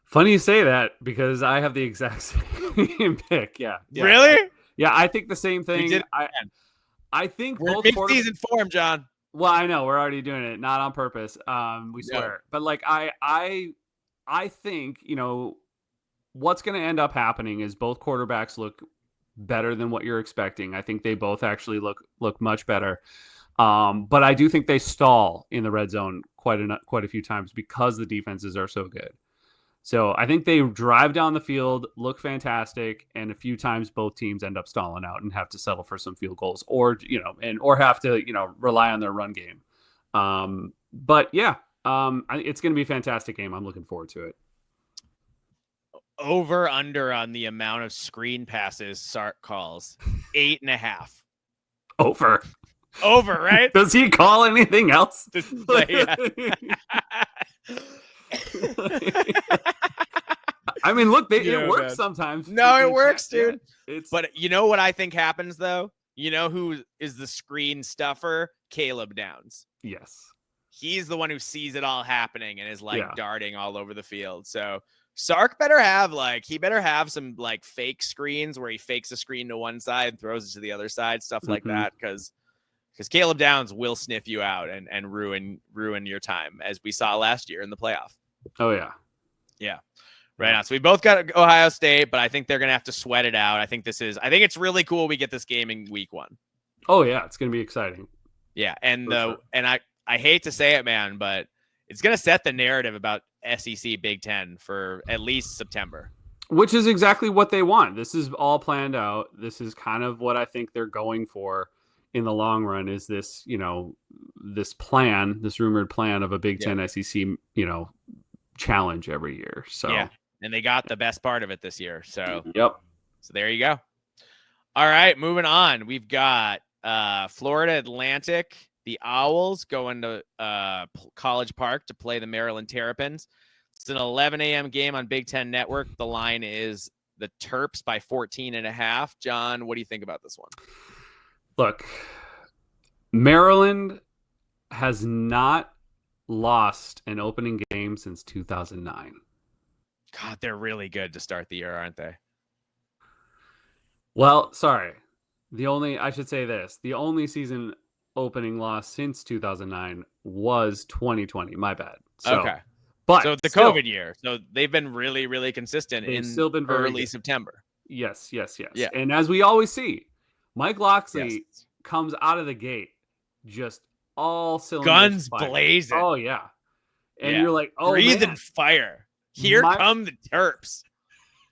Funny you say that because I have the exact same pick. Yeah. Really? Yeah, I think the same thing. I think we're both mid-season form, John. Well, I know we're already doing it, not on purpose. We swear. No. But like I think, what's going to end up happening is both quarterbacks look better than what you're expecting. I think they both actually look much better. But I do think they stall in the red zone quite a few times because the defenses are so good. So I think they drive down the field, look fantastic, and a few times both teams end up stalling out and have to settle for some field goals, or have to rely on their run game. But yeah, it's going to be a fantastic game. I'm looking forward to it. Over under on the amount of screen passes Sark calls 8.5. Over, right? Does he call anything else? I mean, look, it works sometimes. No, it works, dude. Yeah, but you know what I think happens, though? You know who is the screen stuffer? Caleb Downs. Yes. He's the one who sees it all happening and is darting all over the field. So Sark better have some fake screens where he fakes a screen to one side and throws it to the other side, stuff like that. Because Caleb Downs will sniff you out and ruin your time, as we saw last year in the playoff. Oh, yeah. Yeah. Right now. So we both got Ohio State, but I think they're going to have to sweat it out. I think it's really cool we get this game in week 1. Oh, yeah. It's going to be exciting. Yeah. And I hate to say it, man, but it's going to set the narrative about SEC Big Ten for at least September. Which is exactly what they want. This is all planned out. This is kind of what I think they're going for in the long run, is this, this rumored plan of a Big Ten SEC, challenge every year. So yeah. And they got the best part of it this year. So So there you go. All right, moving on. We've got Florida Atlantic, the Owls, going to College Park to play the Maryland Terrapins. It's an 11 a.m. game on Big Ten Network. The line is the Terps by 14.5. John, what do you think about this one? Look, Maryland has not lost an opening game since 2009. God, they're really good to start the year, aren't they? Well, sorry. The only season opening loss since 2009 was 2020. My bad. Okay. But so the COVID year. So they've been really, really consistent in early September. Yes. Yeah. And as we always see, Mike Locksley comes out of the gate just all cylinders guns fire. Blazing. Oh, yeah. And you're like, oh, breathing fire. Here come the Terps.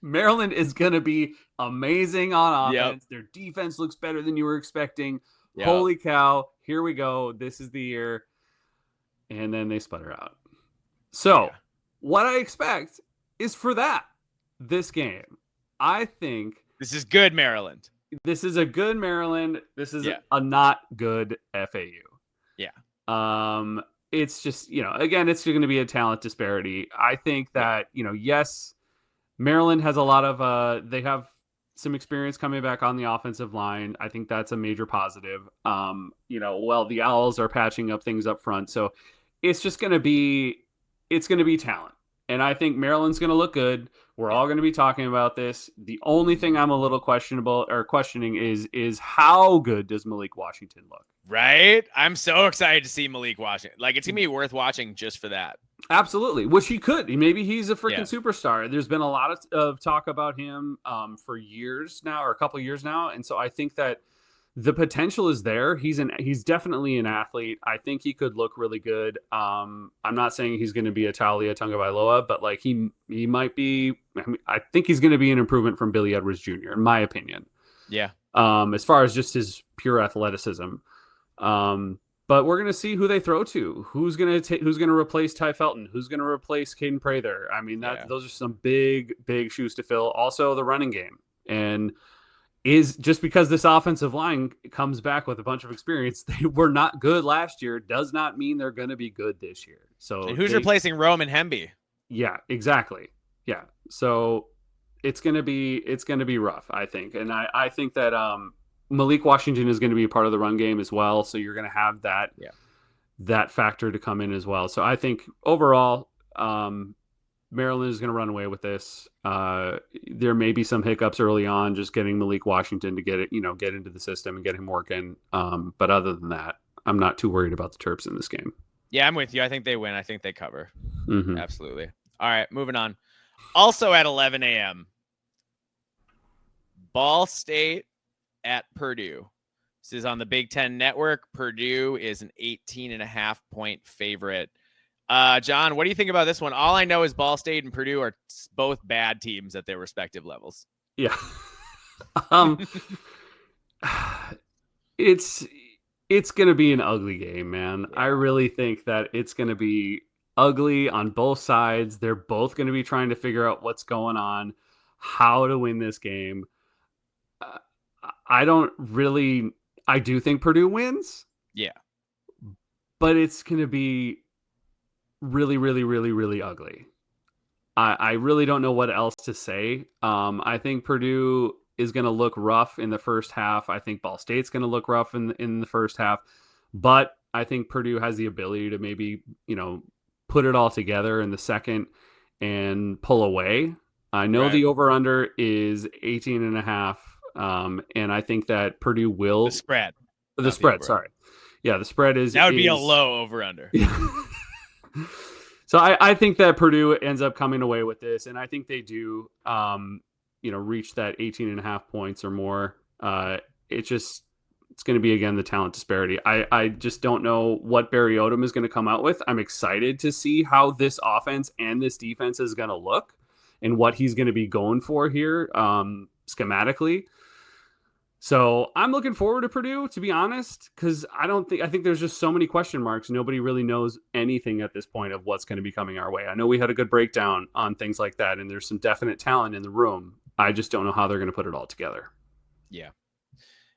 Maryland is going to be amazing on offense. Their defense looks better than you were expecting. Holy cow. Here we go. This is the year. And then they sputter out. So what I expect is for this game. I think this is good Maryland. This is a good Maryland. This is a not good FAU. Yeah. It's just, again, it's going to be a talent disparity. I think that, yes, Maryland has a lot of, they have some experience coming back on the offensive line. I think that's a major positive. The Owls are patching up things up front. So it's just going to be talent. And I think Maryland's going to look good. We're all going to be talking about this. The only thing I'm a little questioning is how good does Malik Washington look? Right? I'm so excited to see Malik Washington. Like, it's going to be worth watching just for that. Absolutely. Which he could. Maybe he's a freaking superstar. There's been a lot of talk about him for years now, or a couple years now. And so I think that The potential is there. He's definitely an athlete. I think he could look really good. I'm not saying he's going to be a Talia Tagovailoa, but like he might be. I think he's going to be an improvement from Billy Edwards Jr. in my opinion. Yeah. As far as just his pure athleticism. But we're gonna see who they throw to. Who's gonna replace Ty Felton? Who's gonna replace Caden Prather? I mean, those are some big shoes to fill. Also, the running game, and is just because this offensive line comes back with a bunch of experience, they were not good last year, does not mean they're going to be good this year. So and who's replacing Roman Hemby? Yeah, exactly. Yeah, so it's gonna be rough, I think, and I think that Malik Washington is going to be a part of the run game as well. So you're going to have that factor to come in as well. So I think overall, Maryland is going to run away with this. There may be some hiccups early on, just getting Malik Washington to get into the system and get him working. But other than that, I'm not too worried about the Terps in this game. Yeah, I'm with you. I think they win. I think they cover. Mm-hmm. Absolutely. All right, moving on. Also at 11 a.m., Ball State at Purdue. This is on the Big Ten Network. Purdue is an 18.5-point favorite. John, what do you think about this one? All I know is Ball State and Purdue are both bad teams at their respective levels. Yeah. It's going to be an ugly game, man. Yeah. I really think that it's going to be ugly on both sides. They're both going to be trying to figure out what's going on, how to win this game. I do think Purdue wins. Yeah. But it's going to be really, really, really, really ugly. I really don't know what else to say. I think Purdue is going to look rough in the first half. I think Ball State's going to look rough in the first half. But I think Purdue has the ability to maybe, put it all together in the second and pull away. I know the over-under is 18.5. And I think that Purdue will... The spread. The spread, sorry. Yeah, the spread is... That would be a low over-under. So I think that Purdue ends up coming away with this, and I think they do, reach that 18.5 points or more. It's going to be, again, the talent disparity. I just don't know what Barry Odom is going to come out with. I'm excited to see how this offense and this defense is going to look and what he's going to be going for here schematically. So I'm looking forward to Purdue, to be honest, because I think there's just so many question marks. Nobody really knows anything at this point of what's going to be coming our way. I know we had a good breakdown on things like that, and there's some definite talent in the room. I just don't know how they're going to put it all together. Yeah.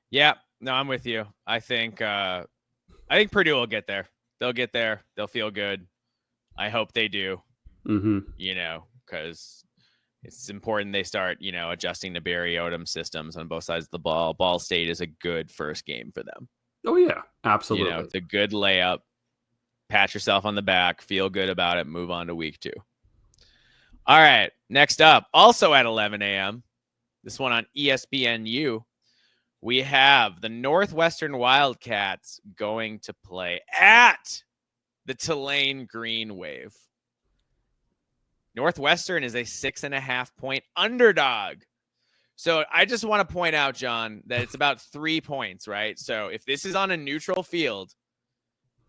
Yeah. No, I'm with you. I think Purdue will get there. They'll get there. They'll feel good. I hope they do. Mm-hmm. Because it's important they start, adjusting to Barry Odom systems on both sides of the ball. Ball State is a good first game for them. Oh, yeah, absolutely. It's a good layup. Pat yourself on the back. Feel good about it. Move on to week 2. All right, next up, also at 11 a.m., this one on ESPNU, we have the Northwestern Wildcats going to play at the Tulane Green Wave. Northwestern is a 6.5-point underdog. So I just want to point out, John, that it's about 3 points, right? So if this is on a neutral field,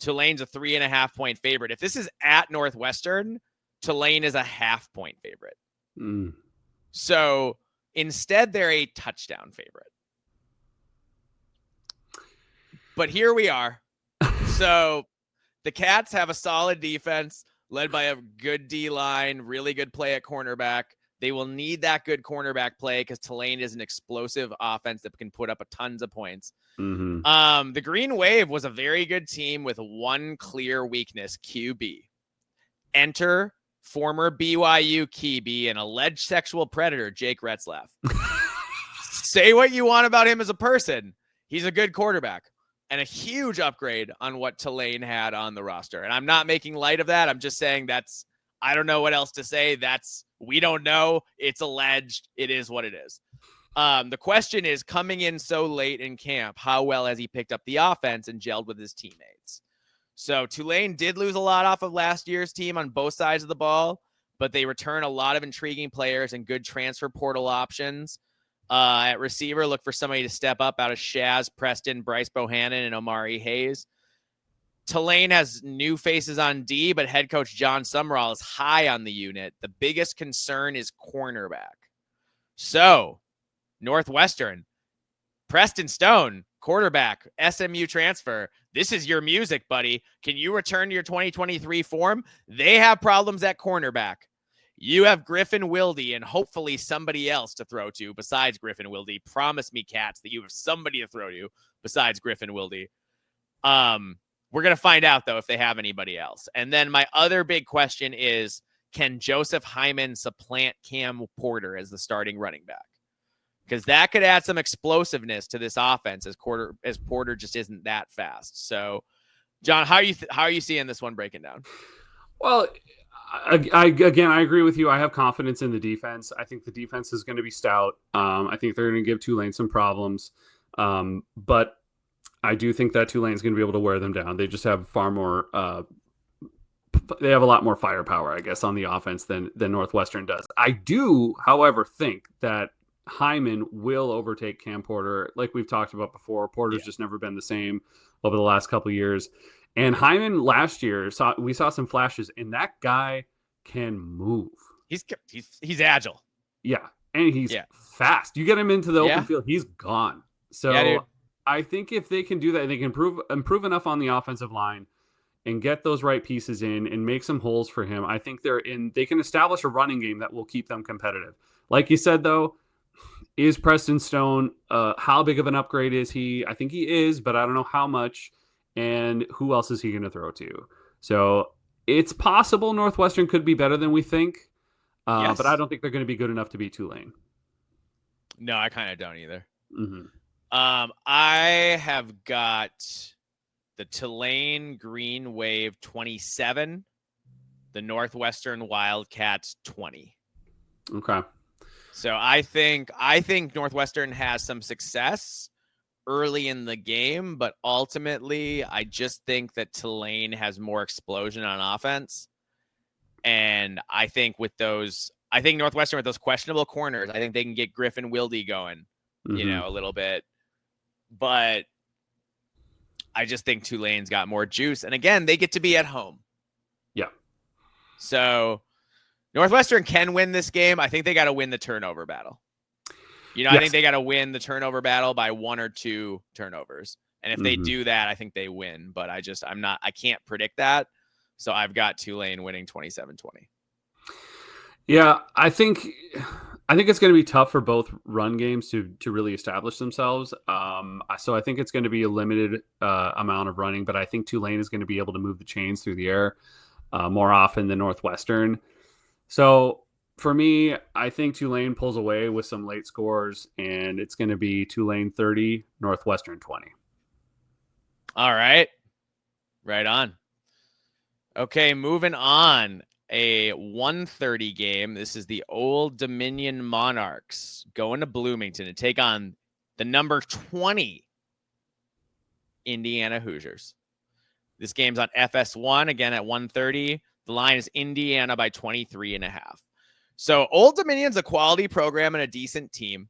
Tulane's a 3.5-point favorite. If this is at Northwestern, Tulane is a 0.5-point favorite. Mm. So instead, they're a touchdown favorite. But here we are. So the Cats have a solid defense, led by a good D-line, really good play at cornerback. They will need that good cornerback play because Tulane is an explosive offense that can put up tons of points. Mm-hmm. The Green Wave was a very good team with one clear weakness, QB. Enter former BYU QB and alleged sexual predator, Jake Retzlaff. Say what you want about him as a person. He's a good quarterback. And a huge upgrade on what Tulane had on the roster. And I'm not making light of that. I'm just saying I don't know what else to say. We don't know. It's alleged. It is what it is. The question is, coming in so late in camp, how well has he picked up the offense and gelled with his teammates? So Tulane did lose a lot off of last year's team on both sides of the ball, but they return a lot of intriguing players and good transfer portal options. At receiver, look for somebody to step up out of Shaz, Preston, Bryce Bohannon, and Omari Hayes. Tulane has new faces on D, but head coach John Summerall is high on the unit. The biggest concern is cornerback. So, Northwestern, Preston Stone, quarterback, SMU transfer. This is your music, buddy. Can you return to your 2023 form? They have problems at cornerback. You have Griffin Wilde and hopefully somebody else to throw to besides Griffin Wilde. Promise me, Cats, that you have somebody to throw to besides Griffin Wilde. We're going to find out, though, if they have anybody else. And then my other big question is, can Joseph Hyman supplant Cam Porter as the starting running back? Because that could add some explosiveness to this offense as Porter just isn't that fast. So, John, how are you seeing this one breaking down? Well, I agree with you. I have confidence in the defense. I think the defense is going to be stout. I think they're going to give Tulane some problems. But I do think that Tulane is going to be able to wear them down. They just have far more. They have a lot more firepower, I guess, on the offense than Northwestern does. I do, however, think that Hyman will overtake Cam Porter, like we've talked about before. Porter's just never been the same over the last couple of years. And Hyman last year we saw some flashes, and that guy can move. He's agile. Yeah, and he's fast. You get him into the open field, he's gone. So I think if they can do that, they can improve enough on the offensive line and get those right pieces in and make some holes for him. I think they can establish a running game that will keep them competitive. Like you said, though, is Preston Stone, how big of an upgrade is he? I think he is, but I don't know how much. And who else is he going to throw to? So it's possible Northwestern could be better than we think, but I don't think they're going to be good enough to beat Tulane. No, I kind of don't either. Mm-hmm. I have got the Tulane Green Wave 27, the Northwestern Wildcats 20. Okay. So I think Northwestern has some success early in the game, but ultimately I just think that Tulane has more explosion on offense. And I think Northwestern with those questionable corners, I think they can get Griffin Wilde going, a little bit. But I just think Tulane's got more juice. And again, they get to be at home. Yeah. So Northwestern can win this game. I think they got to win the turnover battle. I think they got to win the turnover battle by 1 or 2 turnovers. And if they do that, I think they win. But I can't predict that. So I've got Tulane winning 27-20. Yeah, I think it's going to be tough for both run games to really establish themselves. So I think it's going to be a limited amount of running, but I think Tulane is going to be able to move the chains through the air more often than Northwestern. So for me, I think Tulane pulls away with some late scores, and it's going to be Tulane 30, Northwestern 20. All right. Right on. Okay, moving on. A 1:30 game. This is the Old Dominion Monarchs going to Bloomington to take on the number 20 Indiana Hoosiers. This game's on FS1, again at 1:30. The line is Indiana by 23.5. So Old Dominion's a quality program and a decent team.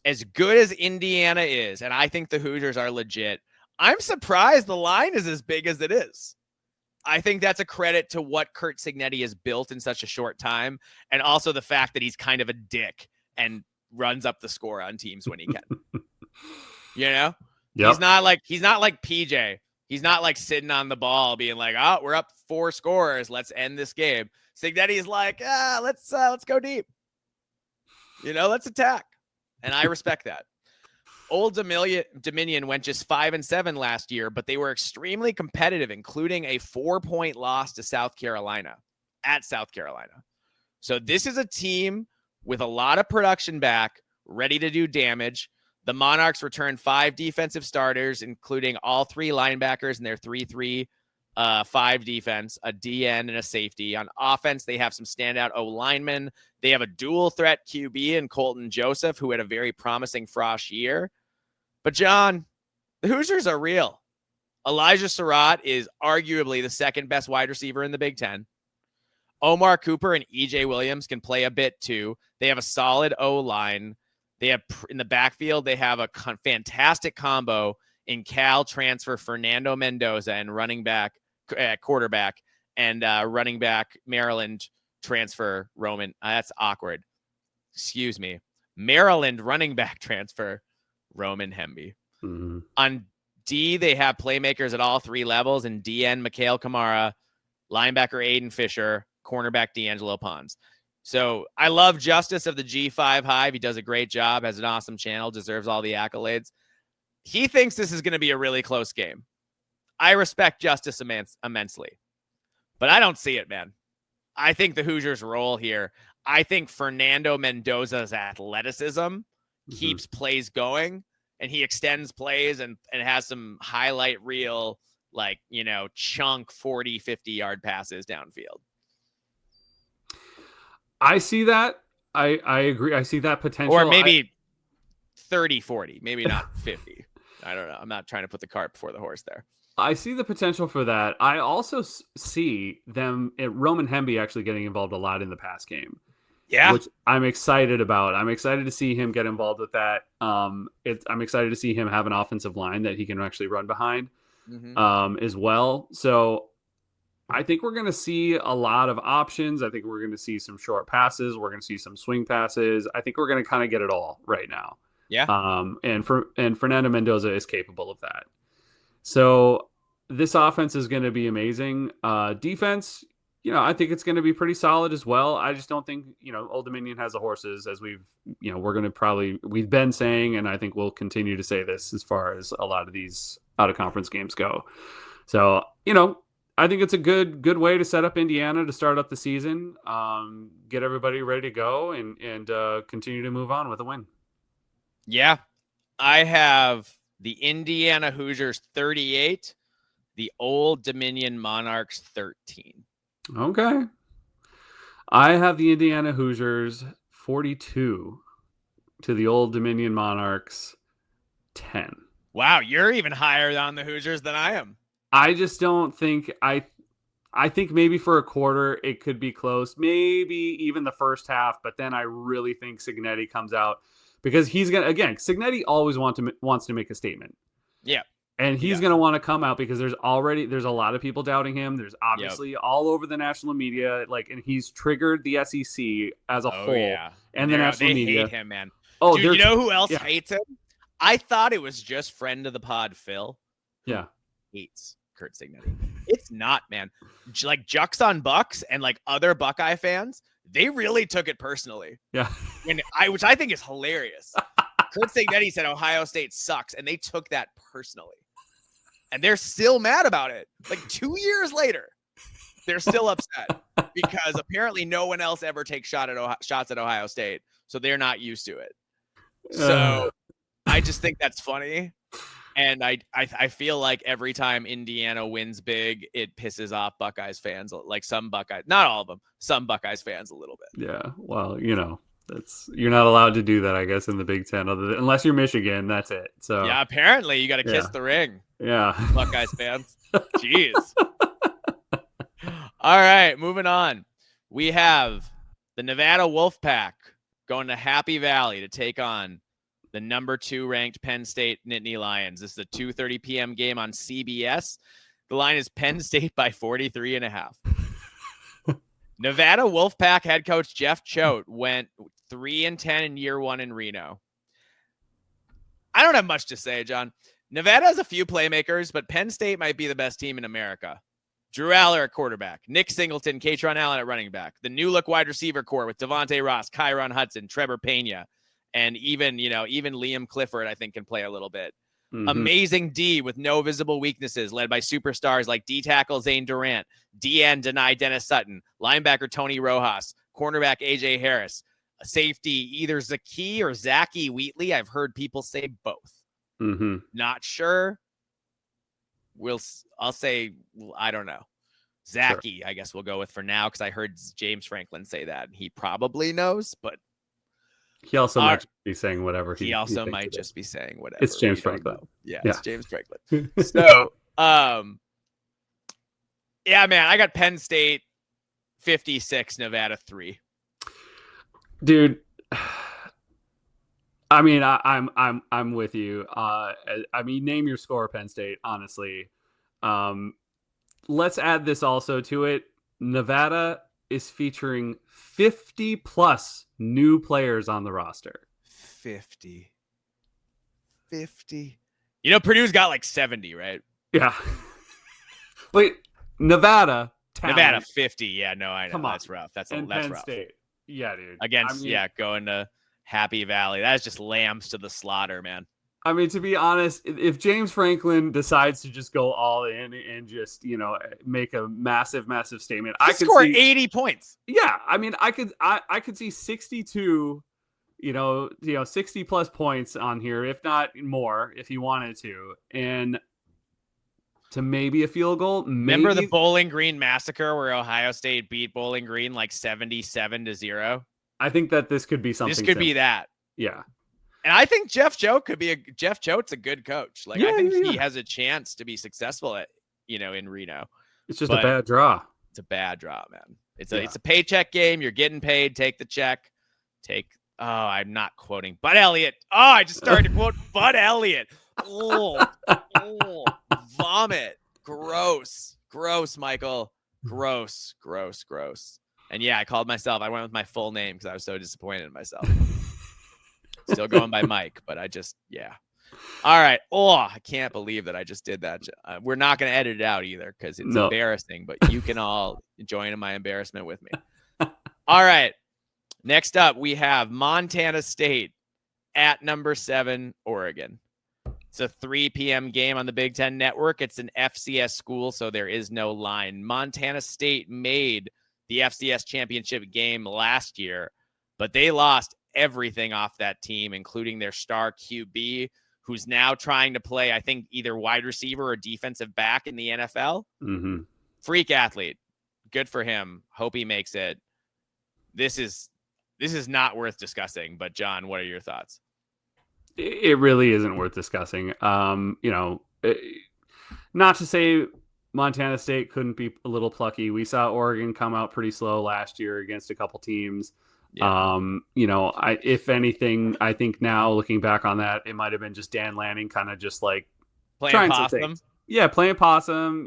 As good as Indiana is, and I think the Hoosiers are legit, I'm surprised the line is as big as it is. I think that's a credit to what Curt Cignetti has built in such a short time, and also the fact that he's kind of a dick and runs up the score on teams when he can. Yep. He's not like PJ. He's not like sitting on the ball being like, "Oh, we're up 4 scores. Let's end this game." Cignetti's like, let's go deep. Let's attack. And I respect that. Old Dominion went just 5-7 last year, but they were extremely competitive, including a 4-point loss to South Carolina at South Carolina. So this is a team with a lot of production back, ready to do damage. The Monarchs returned 5 defensive starters, including all 3 linebackers in their 3-3-5 defense, a DN and a safety. On offense, they have some standout O-linemen. They have a dual threat QB in Colton Joseph, who had a very promising Frosh year. But John, the Hoosiers are real. Elijah Surratt is arguably the second best wide receiver in the Big Ten. Omar Cooper and EJ Williams can play a bit too. They have a solid O-line. They have in the backfield, they have a fantastic combo in Cal transfer Fernando Mendoza and running back quarterback and running back Maryland transfer Roman. That's awkward. Excuse me. Maryland running back transfer Roman Hemby. Mm-hmm. On D, they have playmakers at all three levels, and DN Mikhail Kamara, linebacker Aiden Fisher, cornerback D'Angelo Pons. So I love Justice of the G5 Hive. He does a great job, has an awesome channel, deserves all the accolades. He thinks this is going to be a really close game. I respect Justice immensely, but I don't see it, man. I think the Hoosiers roll here. I think Fernando Mendoza's athleticism keeps plays going, and he extends plays and has some highlight reel, like, chunk 40, 50-yard passes downfield. I see that. I agree. I see that potential. Or maybe 30, 40, maybe not 50. I don't know. I'm not trying to put the cart before the horse there. I see the potential for that. I also see them, Roman Hemby, actually getting involved a lot in the pass game. Yeah. Which I'm excited about. I'm excited to see him get involved with that. I'm excited to see him have an offensive line that he can actually run behind as well. So I think we're going to see a lot of options. I think we're going to see some short passes. We're going to see some swing passes. I think we're going to kind of get it all right now. Yeah. And Fernando Mendoza is capable of that. So this offense is going to be amazing. Defense, I think it's going to be pretty solid as well. I just don't think, Old Dominion has the horses, as we've been saying, and I think we'll continue to say this as far as a lot of these out of conference games go. So, I think it's a good way to set up Indiana to start up the season, get everybody ready to go, and continue to move on with a win. Yeah, I have the Indiana Hoosiers 38, the Old Dominion Monarchs 13. Okay. I have the Indiana Hoosiers 42 to the Old Dominion Monarchs 10. Wow, you're even higher on the Hoosiers than I am. I just don't think I think maybe for a quarter it could be close, maybe even the first half, but then I really think Cignetti comes out because he's going to, again, Cignetti always wants to make a statement. Yeah. And he's going to want to come out because there's a lot of people doubting him. There's obviously all over the national media, and he's triggered the SEC as a whole and the national media. They hate him, man. Oh, dude, you know who else hates him? I thought it was just friend of the pod, Phil. Yeah. Hates Curt Cignetti. It's not, man. Like Jucks on Bucks and like other Buckeye fans, they really took it personally. Yeah. Which I think is hilarious. Curt Cignetti said Ohio State sucks, and they took that personally. And they're still mad about it. Like 2 years later, they're still upset because apparently no one else ever takes shots at Ohio State. So they're not used to it. So I just think that's funny. And I feel like every time Indiana wins big, it pisses off Buckeyes fans. Like some Buckeyes, not all of them, some Buckeyes fans a little bit. Yeah. Well, you're not allowed to do that, I guess, in the Big Ten, unless you're Michigan. That's it. So yeah, apparently you got to kiss the ring. Yeah, Buckeyes fans. Jeez. All right, moving on. We have the Nevada Wolfpack going to Happy Valley to take on the number 2 ranked Penn State Nittany Lions. This is a 2:30 p.m. game on CBS. The line is Penn State by 43.5. Nevada Wolfpack head coach Jeff Choate went 3-10 in year 1 in Reno. I don't have much to say, John. Nevada has a few playmakers, but Penn State might be the best team in America. Drew Aller at quarterback, Nick Singleton, Katron Allen at running back, the new look wide receiver core with Devontae Ross, Kyron Hudson, Trevor Pena, and even Liam Clifford, I think, can play a little bit. Mm-hmm. Amazing D with no visible weaknesses, led by superstars like D tackle Zane Durant, DN Deni Dennis Sutton, linebacker Tony Rojas, cornerback AJ Harris, a safety either Zaki or Zachy Wheatley. I've heard people say both. Mm-hmm. Not sure. I'll say, I don't know. Zachy, sure. I guess we'll go with for now because I heard James Franklin say that. He probably knows, but he also might be saying whatever. He also might just be saying whatever. It's James Franklin. Yeah, it's James Franklin. So, yeah, man, I got Penn State 56, Nevada 3. Dude, I mean, I'm with you. I mean, name your score, Penn State. Honestly, um, let's add this also to it. Nevada is featuring 50 plus new players on the roster. 50. 50. You know, Purdue's got like 70, right? Yeah, but Nevada, talent. Nevada 50. Yeah, no, I know. Come on. That's rough. That's And that's Penn rough. State. Yeah, dude. Against going to Happy Valley. That is just lambs to the slaughter, man. I mean, to be honest, if James Franklin decides to just go all in and just, make a massive, massive statement, I could score see 80 points. Yeah, I mean, I could see 62, 60 plus points on here, if not more, if he wanted to, and to maybe a field goal. Remember the Bowling Green massacre where Ohio State beat Bowling Green like 77-0? I think that this could be something. This could be that. Yeah. And I think Jeff Choate Choate's a good coach. Like, I think he has a chance to be successful in Reno. It's just a bad draw. It's a bad draw, man. It's a paycheck game. You're getting paid. Take the check. I'm not quoting Bud Elliott. Oh, I just started to quote Bud Elliott. Oh, vomit. Gross, Michael. Gross. And yeah, I went with my full name because I was so disappointed in myself. Still going by Mike, but all right. Oh, I can't believe that I just did that. We're not going to edit it out either because it's embarrassing, but you can all join in my embarrassment with me. All right. Next up, we have Montana State at number 7, Oregon. It's a 3 p.m. game on the Big Ten Network. It's an FCS school, so there is no line. Montana State made the FCS championship game last year, but they lost everything off that team, including their star QB, who's now trying to play, I think, either wide receiver or defensive back in the NFL. Mm-hmm. Freak athlete. Good for him. Hope he makes it. This is not worth discussing, but John, what are your thoughts? It really isn't worth discussing. Not to say Montana State couldn't be a little plucky. We saw Oregon come out pretty slow last year against a couple teams. Yeah. If anything, I think now looking back on that, it might have been just Dan Lanning kind of just like playing possum. Yeah, playing possum,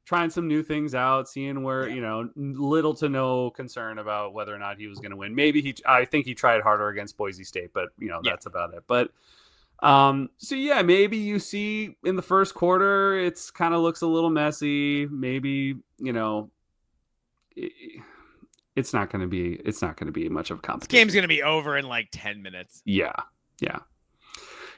trying some new things out, seeing where, little to no concern about whether or not he was going to win. Maybe I think he tried harder against Boise State, but that's about it. But maybe you see in the first quarter, it's kind of looks a little messy. Maybe, it's not going to be much of a competition. This game's going to be over in like 10 minutes. Yeah.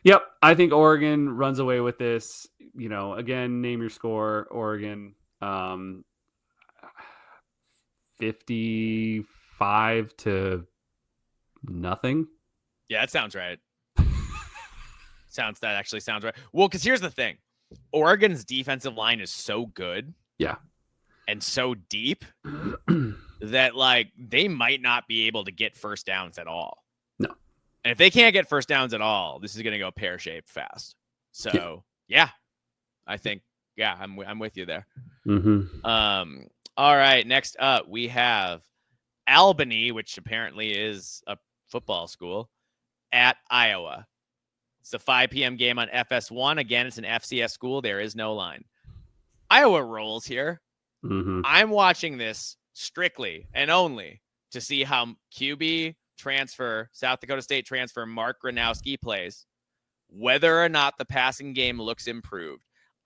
Yep. I think Oregon runs away with this. Again, name your score, Oregon. 55-0. Yeah, that sounds right. That actually sounds right. Well, because here's the thing. Oregon's defensive line is so good. Yeah. And so deep that like they might not be able to get first downs at all. No. And if they can't get first downs at all, this is going to go pear-shaped fast. So, I think, I'm with you there. Mm-hmm. All right. Next up, we have Albany, which apparently is a football school, at Iowa. It's a 5 p.m. game on FS1. Again, it's an FCS school. There is no line. Iowa rolls here. Mm-hmm. I'm watching this strictly and only to see how QB transfer, South Dakota State transfer, Mark Gronowski plays, whether or not the passing game looks improved.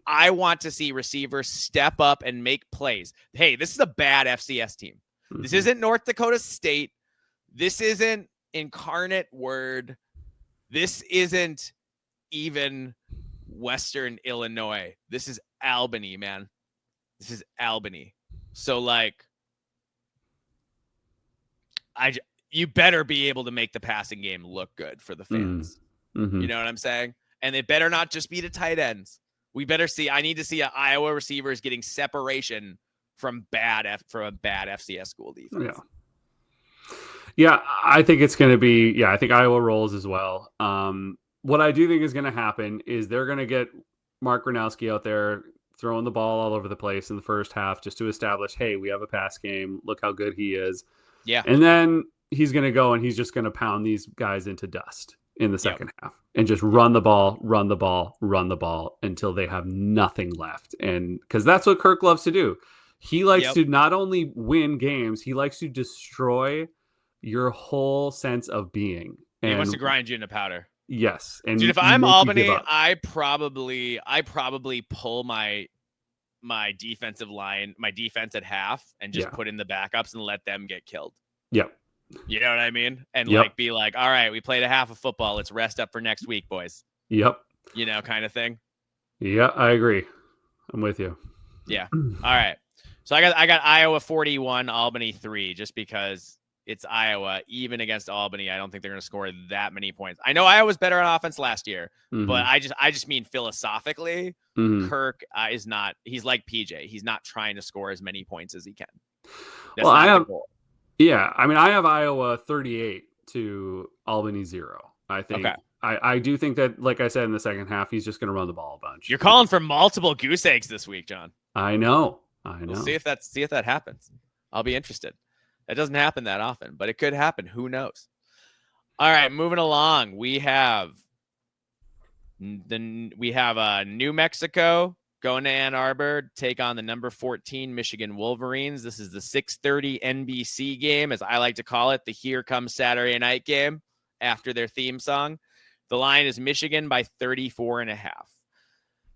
I want to see receivers step up and make plays. Hey, this is a bad FCS team. Mm-hmm. This isn't North Dakota State. This isn't Incarnate Word. This isn't even Western Illinois. This is Albany, man. This is Albany. So, like, you better be able to make the passing game look good for the fans. Mm-hmm. You know what I'm saying? And they better not just be the tight ends. I need to see Iowa receivers getting separation from a bad FCS school defense. Yeah, I think it's going to be, I think Iowa rolls as well. What I do think is going to happen is they're going to get Mark Gronowski out there throwing the ball all over the place in the first half just to establish, hey, we have a pass game. Look how good he is. Yeah. And then he's going to go and he's just going to pound these guys into dust in the second half and just run the ball until they have nothing left. And because that's what Kirk loves to do. He likes to not only win games, he likes to destroy your whole sense of being. And he wants to grind you into powder. Yes. And dude, if I'm Albany, I probably pull my defensive line, my defense at half, and just put in the backups and let them get killed. Yep. You know what I mean? And like be like, all right, we played a half of football. Let's rest up for next week, boys. Yep. You know, kind of thing. Yeah, I agree. I'm with you. Yeah. All right. So I got Iowa 41, Albany 3, just because it's Iowa. Even against Albany, I don't think they're going to score that many points. I know Iowa's better on offense last year, but I just mean philosophically, Kirk is not. He's like PJ. He's not trying to score as many points as he can. That's not the goal. Yeah, I mean, I have Iowa 38 to Albany 0. I think. Okay. I do think that, like I said in the second half, he's just going to run the ball a bunch. You're calling for multiple goose eggs this week, John. I know. We'll see if that happens. I'll be interested. That doesn't happen that often, but it could happen. Who knows? All right, moving along. We have New Mexico going to Ann Arbor, take on the number 14 Michigan Wolverines. This is the 6:30 NBC game, as I like to call it, the Here Comes Saturday Night game after their theme song. The line is Michigan by 34.5.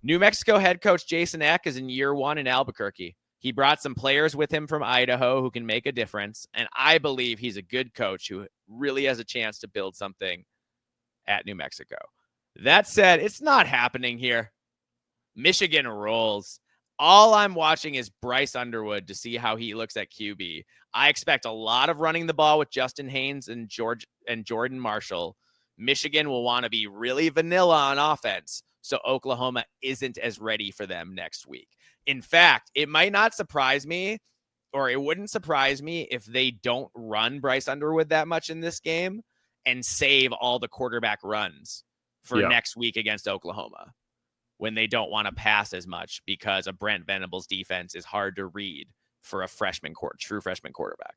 New Mexico head coach Jason Eck is in year 1 in Albuquerque. He brought some players with him from Idaho who can make a difference, and I believe he's a good coach who really has a chance to build something at New Mexico. That said, it's not happening here. Michigan rolls. All I'm watching is Bryce Underwood to see how he looks at QB. I expect a lot of running the ball with Justin Haynes and Jordan Marshall. Michigan will want to be really vanilla on offense, so Oklahoma isn't as ready for them next week. In fact, it might not surprise me, or it wouldn't surprise me if they don't run Bryce Underwood that much in this game and save all the quarterback runs for next week against Oklahoma, when they don't want to pass as much because a Brent Venables defense is hard to read for a true freshman quarterback.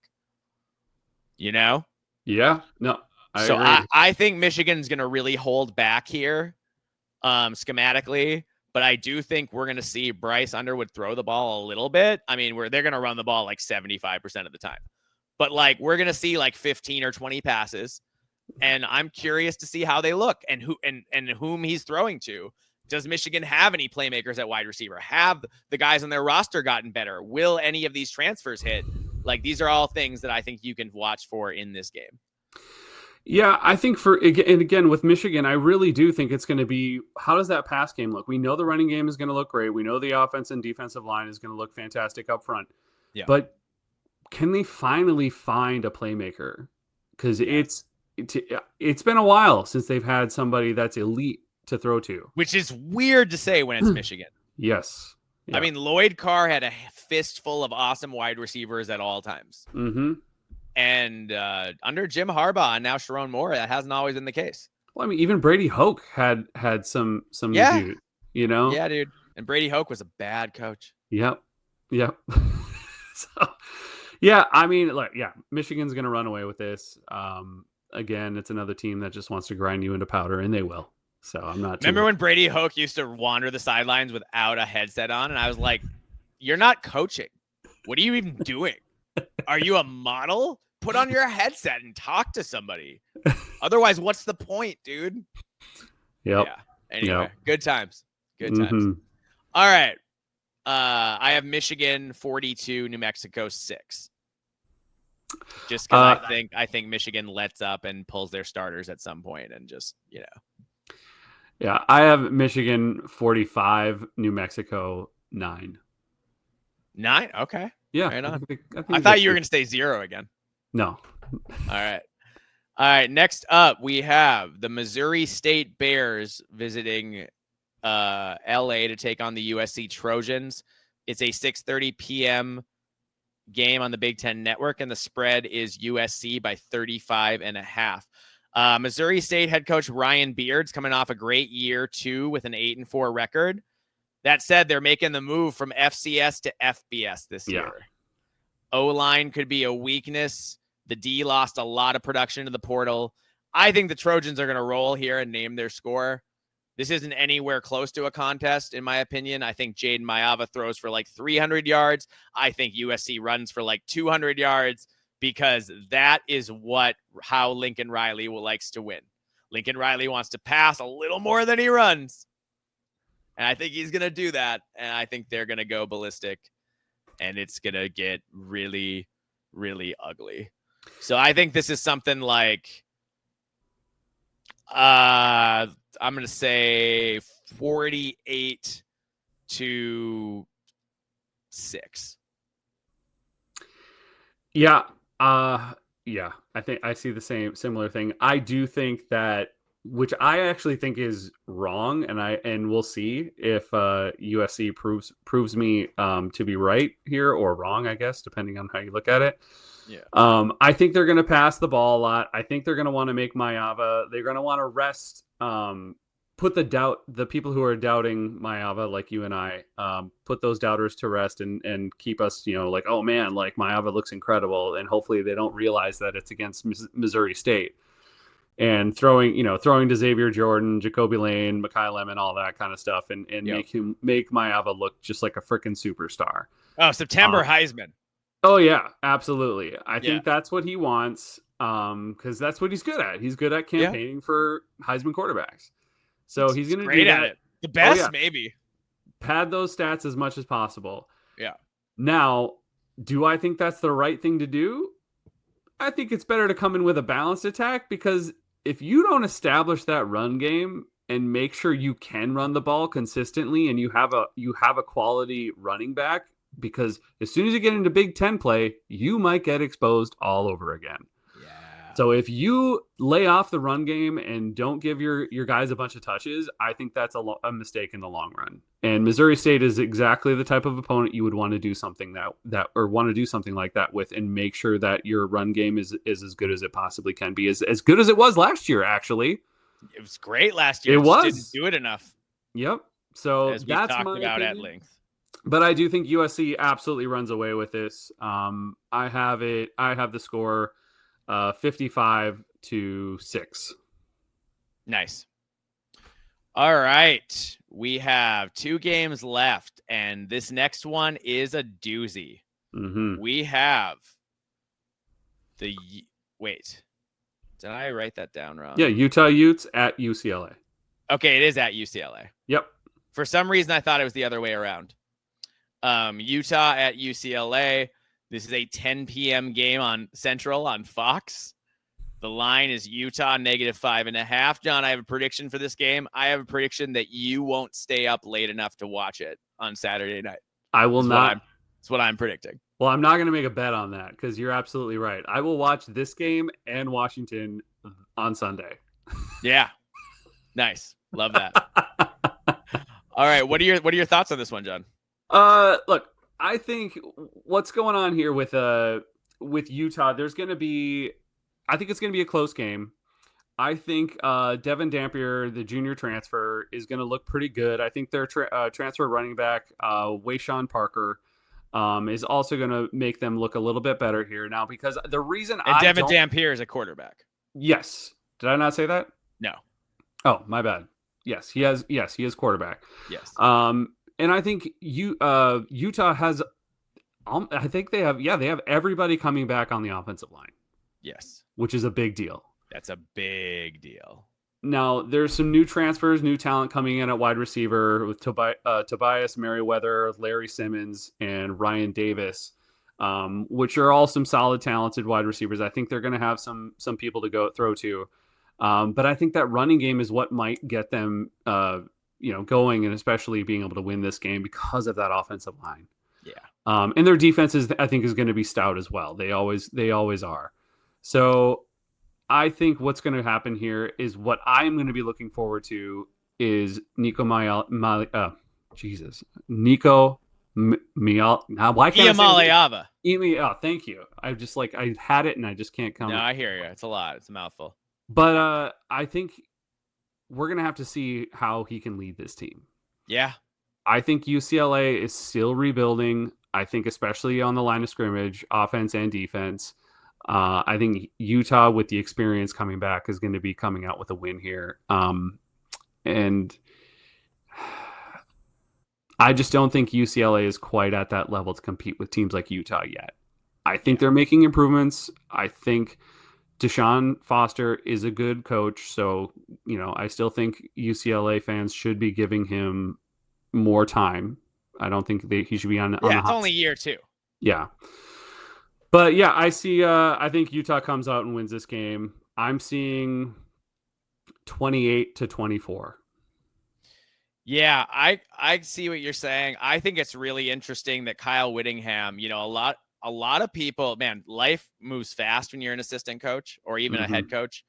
You know? Yeah. No, I agree. I think Michigan's going to really hold back here schematically, but I do think we're going to see Bryce Underwood throw the ball a little bit. I mean, they're going to run the ball like 75% of the time, but like we're going to see like 15 or 20 passes, and I'm curious to see how they look and whom he's throwing to. Does Michigan have any playmakers at wide receiver? Have the guys on their roster gotten better? Will any of these transfers hit? Like, these are all things that I think you can watch for in this game. Yeah, I think again, with Michigan, I really do think it's going to be, how does that pass game look? We know the running game is going to look great. We know the offense and defensive line is going to look fantastic up front. Yeah. But can they finally find a playmaker? Because it's been a while since they've had somebody that's elite to throw to. Which is weird to say when it's Michigan. Yes. Yeah. I mean, Lloyd Carr had a fistful of awesome wide receivers at all times. Mm-hmm. And under Jim Harbaugh and now Sharon Moore, that hasn't always been the case. Well, I mean, even Brady Hoke had some dude, you know? Yeah, dude. And Brady Hoke was a bad coach. Yep. So, yeah, I mean, Michigan's going to run away with this. Again, it's another team that just wants to grind you into powder, and they will. So I'm not. Remember when Brady Hoke used to wander the sidelines without a headset on? And I was like, you're not coaching. What are you even doing? Are you a model? Put on your headset and talk to somebody. Otherwise, what's the point, dude? Yep. Yeah. Anyway, Good times. Good times. Mm-hmm. All right. I have Michigan 42, New Mexico 6. Just because I think Michigan lets up and pulls their starters at some point and just, you know. Yeah, I have Michigan 45, New Mexico 9. 9? Okay. Yeah. Right on. I thought you were going to say 0 again. No. All right. Next up, we have the Missouri State Bears visiting LA to take on the USC Trojans. It's a 6:30 p.m. game on the Big Ten Network, and the spread is USC by 35.5. Missouri State head coach Ryan Beard's coming off a great year, too, with an 8-4 record. That said, they're making the move from FCS to FBS this year. O-line could be a weakness The D lost a lot of production to the portal. I think the Trojans are going to roll here and name their score. This isn't anywhere close to a contest, in my opinion. I think Jaden Mayava throws for like 300 yards. I think USC runs for like 200 yards because that is how Lincoln Riley likes to win. Lincoln Riley wants to pass a little more than he runs. And I think he's going to do that. And I think they're going to go ballistic. And it's going to get really, really ugly. So I think this is something like, I'm going to say 48-6. Yeah. Yeah. I think I see the similar thing. I do think that, which I actually think is wrong, and we'll see if USC proves me to be right here or wrong, I guess, depending on how you look at it. Yeah. I think they're going to pass the ball a lot. I think they're going to want to make Mayava. They're going to want to rest, put the people who are doubting Mayava, like you and I, put those doubters to rest and keep us, like, oh man, like Mayava looks incredible. And hopefully they don't realize that it's against Missouri State. And throwing to Xavier Jordan, Jacoby Lane, Makai Lemon, all that kind of stuff, and make Mayava look just like a freaking superstar. Oh, September Heisman. Oh yeah, absolutely. I think that's what he wants, because that's what he's good at. He's good at campaigning for Heisman quarterbacks. So he's going to do that. At it. The best, maybe. Pad those stats as much as possible. Yeah. Now, do I think that's the right thing to do? I think it's better to come in with a balanced attack, because if you don't establish that run game and make sure you can run the ball consistently and you have a quality running back, because as soon as you get into Big Ten play, you might get exposed all over again. Yeah. So if you lay off the run game and don't give your guys a bunch of touches, I think that's a mistake in the long run. And Missouri State is exactly the type of opponent you would want to do something like that with, and make sure that your run game is as good as it possibly can be, as good as it was last year. Actually, it was great last year. It was. Didn't do it enough. Yep. So as we that's talked my about opinion. At length. But I do think USC absolutely runs away with this. I have the score 55-6. Nice. All right. We have 2 games left, and this next one is a doozy. Mm-hmm. We have wait. Did I write that down wrong? Yeah, Utah Utes at UCLA. Okay, it is at UCLA. Yep. For some reason, I thought it was the other way around. Utah at UCLA. This is a 10 p.m. game on Central on Fox. The line is Utah -5.5. John, I have a prediction for this game. I have a prediction that you won't stay up late enough to watch it on Saturday night. I will not. That's what I'm predicting. Well, I'm not going to make a bet on that, because you're absolutely right. I will watch this game and Washington on Sunday. Yeah. Nice. Love that. All right. What are your thoughts on this one, John? Look, I think what's going on here with Utah, I think it's going to be a close game. I think Devin Dampier, the junior transfer, is going to look pretty good. I think their transfer running back, Wayshawn Parker, is also going to make them look a little bit better here now, because the reason Devin Dampier is a quarterback. Yes. Did I not say that? No. Oh, my bad. Yes, he is quarterback. Yes. And I think Utah has, I think they have everybody coming back on the offensive line. Yes. Which is a big deal. That's a big deal. Now, there's some new transfers, new talent coming in at wide receiver with Tobias Merriweather, Larry Simmons, and Ryan Davis, which are all some solid, talented wide receivers. I think they're going to have some people to go throw to. But I think that running game is what might get them going, and especially being able to win this game because of that offensive line. Yeah. And their defense is going to be stout as well. They always are. So I think what's going to happen here is what I'm going to be looking forward to is Nico Iamaleava. Thank you. I had it and I just can't come. No, I hear you. It's a lot. It's a mouthful. But I think we're going to have to see how he can lead this team. Yeah. I think UCLA is still rebuilding. I think especially on the line of scrimmage, offense and defense. I think Utah, with the experience coming back, is going to be coming out with a win here. And I just don't think UCLA is quite at that level to compete with teams like Utah yet. I think they're making improvements. I think Deshaun Foster is a good coach. So, I still think UCLA fans should be giving him more time. I don't think he should be on the it's hot only year 2. Yeah. But yeah, I think Utah comes out and wins this game. I'm seeing 28-24. Yeah, I see what you're saying. I think it's really interesting that Kyle Whittingham, a lot of people, man, life moves fast when you're an assistant coach or even a head coach.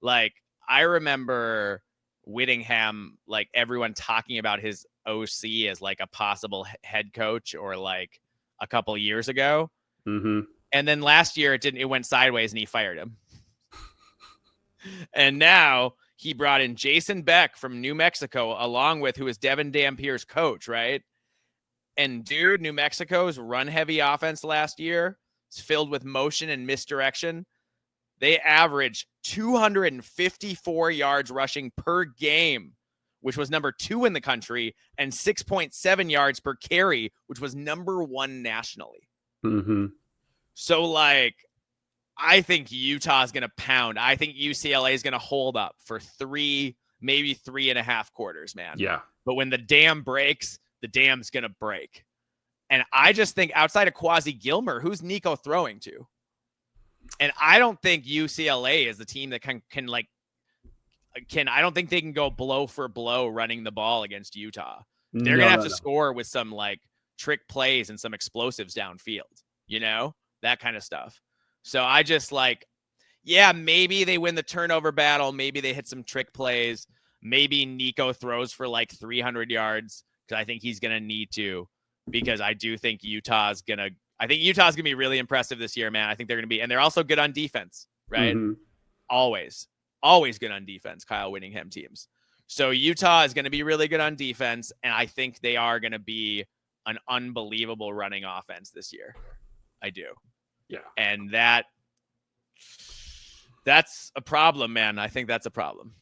Like, I remember Whittingham, like, everyone talking about his OC as like a possible head coach or like a couple years ago. And then last year it went sideways and he fired him. And now he brought in Jason Beck from New Mexico, along with who is Devin Dampier's coach, right? And dude, New Mexico's run-heavy offense last year is filled with motion and misdirection. They averaged 254 yards rushing per game, which was number 2 in the country, and 6.7 yards per carry, which was number 1 nationally. So, like, I think Utah is going to pound. I think UCLA is going to hold up for 3, maybe 3.5 quarters, man. Yeah. But when the dam breaks, the dam's going to break. And I just think outside of Quasi Gilmer, who's Nico throwing to? And I don't think UCLA is the team that can I don't think they can go blow for blow running the ball against Utah. They're going to have to score with some like trick plays and some explosives downfield, that kind of stuff. So I just maybe they win the turnover battle. Maybe they hit some trick plays. Maybe Nico throws for like 300 yards because I think he's going to need to, because I do think Utah's going to be really impressive this year, man. I think they're going to be, and they're also good on defense, right? Always good on defense, Kyle Whittingham teams. So Utah is going to be really good on defense, and I think they are going to be an unbelievable running offense this year. I do. Yeah. And that's a problem, man. I think that's a problem.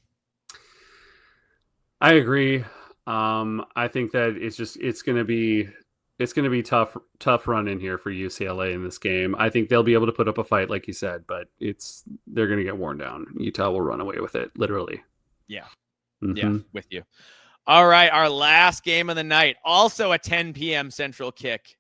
I agree. I think that it's going to be tough run in here for UCLA in this game. I think they'll be able to put up a fight, like you said, but they're going to get worn down. Utah will run away with it, literally. Yeah. Yeah, with you. All right, our last game of the night, also a 10 p.m. Central kick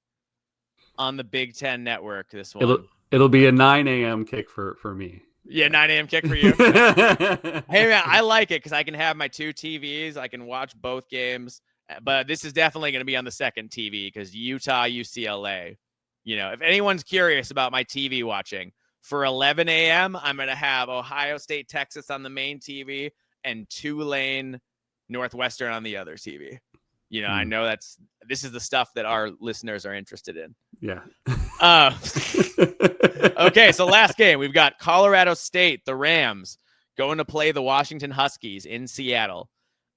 on the Big Ten Network. This one. It'll be a 9 a.m. kick for me. Yeah, 9 a.m. kick for you. Hey, man, I like it because I can have my 2 TVs. I can watch both games. But this is definitely going to be on the second TV because Utah, UCLA. If anyone's curious about my TV watching, for 11 a.m., I'm going to have Ohio State, Texas on the main TV and Tulane, Northwestern on the other TV. I know this is the stuff that our listeners are interested in. Yeah. Okay, so last game, we've got Colorado State, the Rams, going to play the Washington Huskies in Seattle.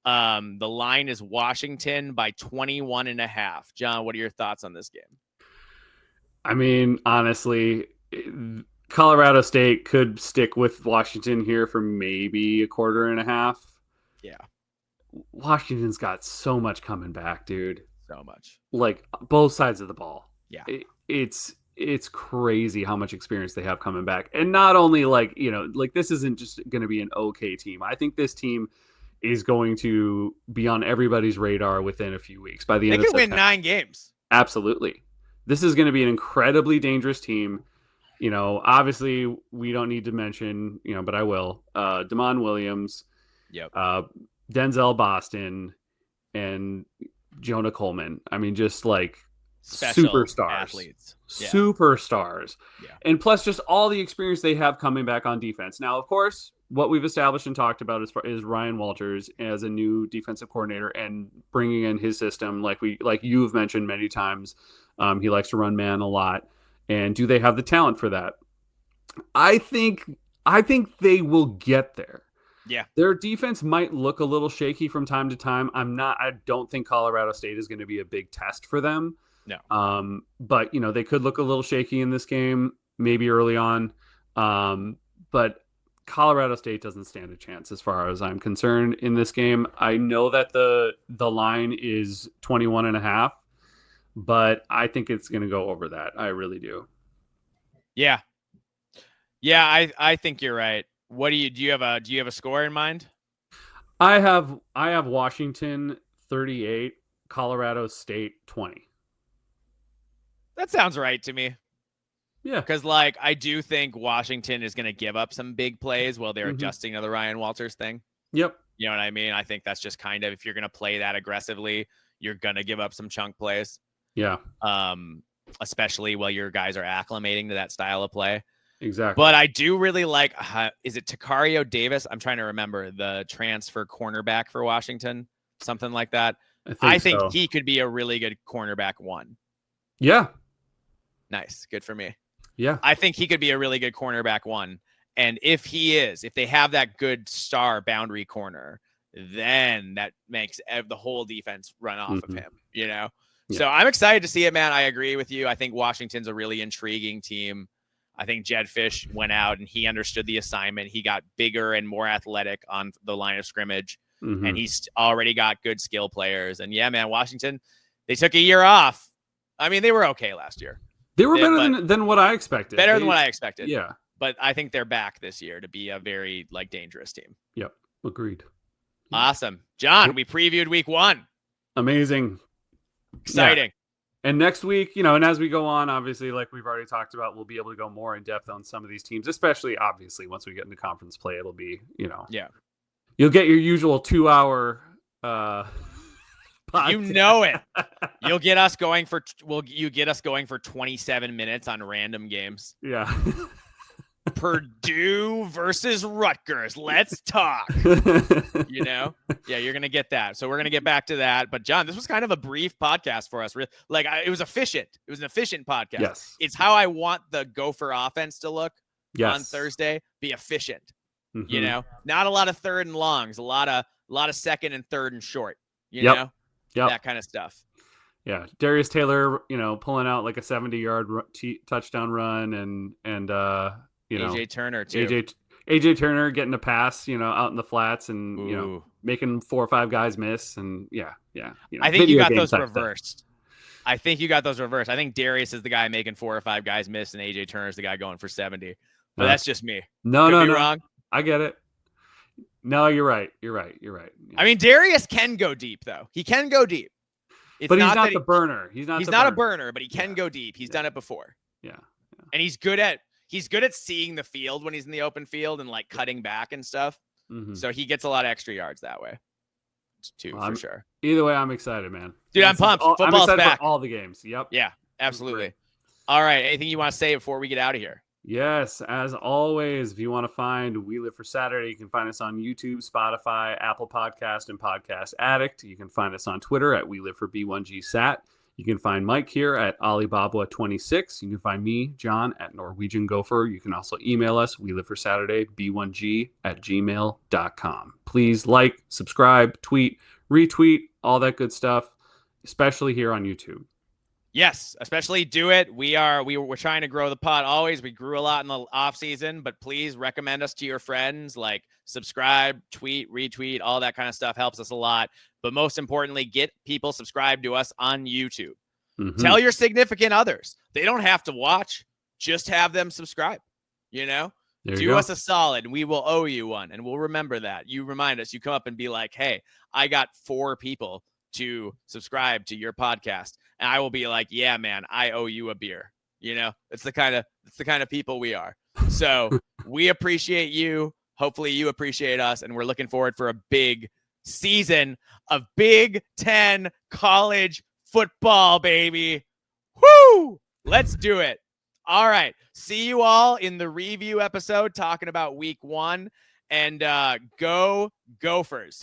The line is Washington by 21.5. John, what are your thoughts on this game? I mean, honestly, Colorado State could stick with Washington here for maybe a 1.25. Yeah. Washington's got so much coming back, dude. So much. Like both sides of the ball. Yeah. It's crazy how much experience they have coming back. And not only this isn't just going to be an okay team. I think this team is going to be on everybody's radar within a few weeks. By the end of September. They could win 9 games. Absolutely. This is going to be an incredibly dangerous team. Obviously we don't need to mention, but I will. Damon Williams, Denzel Boston, and Jonah Coleman. I mean, just like special superstars, athletes, superstars, and plus just all the experience they have coming back on defense. Now, of course, what we've established and talked about is Ryan Walters as a new defensive coordinator and bringing in his system, like you've mentioned many times. He likes to run man a lot, and do they have the talent for that? I think they will get there. Yeah. Their defense might look a little shaky from time to time. I don't think Colorado State is going to be a big test for them. No. But they could look a little shaky in this game, maybe early on. But Colorado State doesn't stand a chance as far as I'm concerned in this game. I know that the line is 21.5, but I think it's going to go over that. I really do. Yeah. I think you're right. What do you have a score in mind? I have Washington 38, Colorado State 20. That sounds right to me. Yeah. Because, like, I do think Washington is going to give up some big plays while they're adjusting to the Ryan Walters thing. Yep. You know what I mean? I think that's just kind of, if you're going to play that aggressively, you're going to give up some chunk plays. Yeah. Especially while your guys are acclimating to that style of play. Exactly. But I do really like, is it Takario Davis? I'm trying to remember the transfer cornerback for Washington, something like that. I think he could be a really good cornerback one. Yeah. Nice. Good for me. Yeah. I think he could be a really good cornerback one. And if they have that good star boundary corner, then that makes the whole defense run off of him, you know? Yeah. So I'm excited to see it, man. I agree with you. I think Washington's a really intriguing team. I think Jedd Fisch went out and he understood the assignment. He got bigger and more athletic on the line of scrimmage, and he's already got good skill players. And yeah, man, Washington, they took a year off. I mean, they were okay last year. They were better than what I expected. Better than what I expected. Yeah. But I think they're back this year to be a very dangerous team. Yep. Agreed. Awesome. John, we previewed week 1. Amazing. Exciting. Yeah. And next week, and as we go on, obviously, like we've already talked about, we'll be able to go more in depth on some of these teams, especially obviously once we get into conference play, it'll be, yeah, you'll get your usual 2-hour, podcast. You know it. You'll get us going for 27 minutes on random games. Yeah. Purdue versus Rutgers. Let's talk. Yeah, you're going to get that. So we're going to get back to that. But John, this was kind of a brief podcast for us. It was efficient. It was an efficient podcast. Yes. It's how I want the Gopher offense to look on Thursday. Be efficient. Not a lot of third and longs, a lot of second and third and short, that kind of stuff. Yeah. Darius Taylor, pulling out like a 70-yard touchdown run and AJ Turner too. AJ Turner getting a pass, out in the flats and, making 4 or 5 guys miss. And yeah. I think you got those reversed. I think Darius is the guy making 4 or 5 guys miss and AJ Turner is the guy going for 70. But that's just me. No. Wrong. I get it. No, you're right. Yeah. I mean, Darius can go deep though. He can go deep. But he's not the burner. He's not a burner, but he can go deep. He's done it before. Yeah. And he's good at seeing the field when he's in the open field and like cutting back and stuff. So he gets a lot of extra yards that way too, for sure. Either way, I'm excited, man. Dude, I'm pumped. Football's I'm excited back. For all the games. Yep. Yeah, absolutely. All right. Anything you want to say before we get out of here? Yes, as always, if you want to find We Live for Saturday, you can find us on YouTube, Spotify, Apple Podcast, and Podcast Addict. You can find us on Twitter at We Live for B1GSat. You can find Mike here at Alibaba26. You can find me, John, at Norwegian Gopher. You can also email us, We Live for Saturday, b1g@gmail.com. Please like, subscribe, tweet, retweet, all that good stuff, especially here on YouTube. Yes, especially do it. We're trying to grow the pod always. We grew a lot in the off season, but please recommend us to your friends. Like subscribe, tweet, retweet, all that kind of stuff helps us a lot. But most importantly, get people subscribed to us on YouTube. Tell your significant others. They don't have to watch. Just have them subscribe. Do us a solid and we will owe you one. And we'll remember that. You remind us. You come up and be like, hey, I got 4 people to subscribe to your podcast. And I will be like, yeah, man, I owe you a beer. It's the kind of people we are. So we appreciate you. Hopefully you appreciate us. And we're looking forward for a big season of Big Ten college football, baby. Woo! Let's do it. All right. See you all in the review episode talking about week 1 and go Gophers.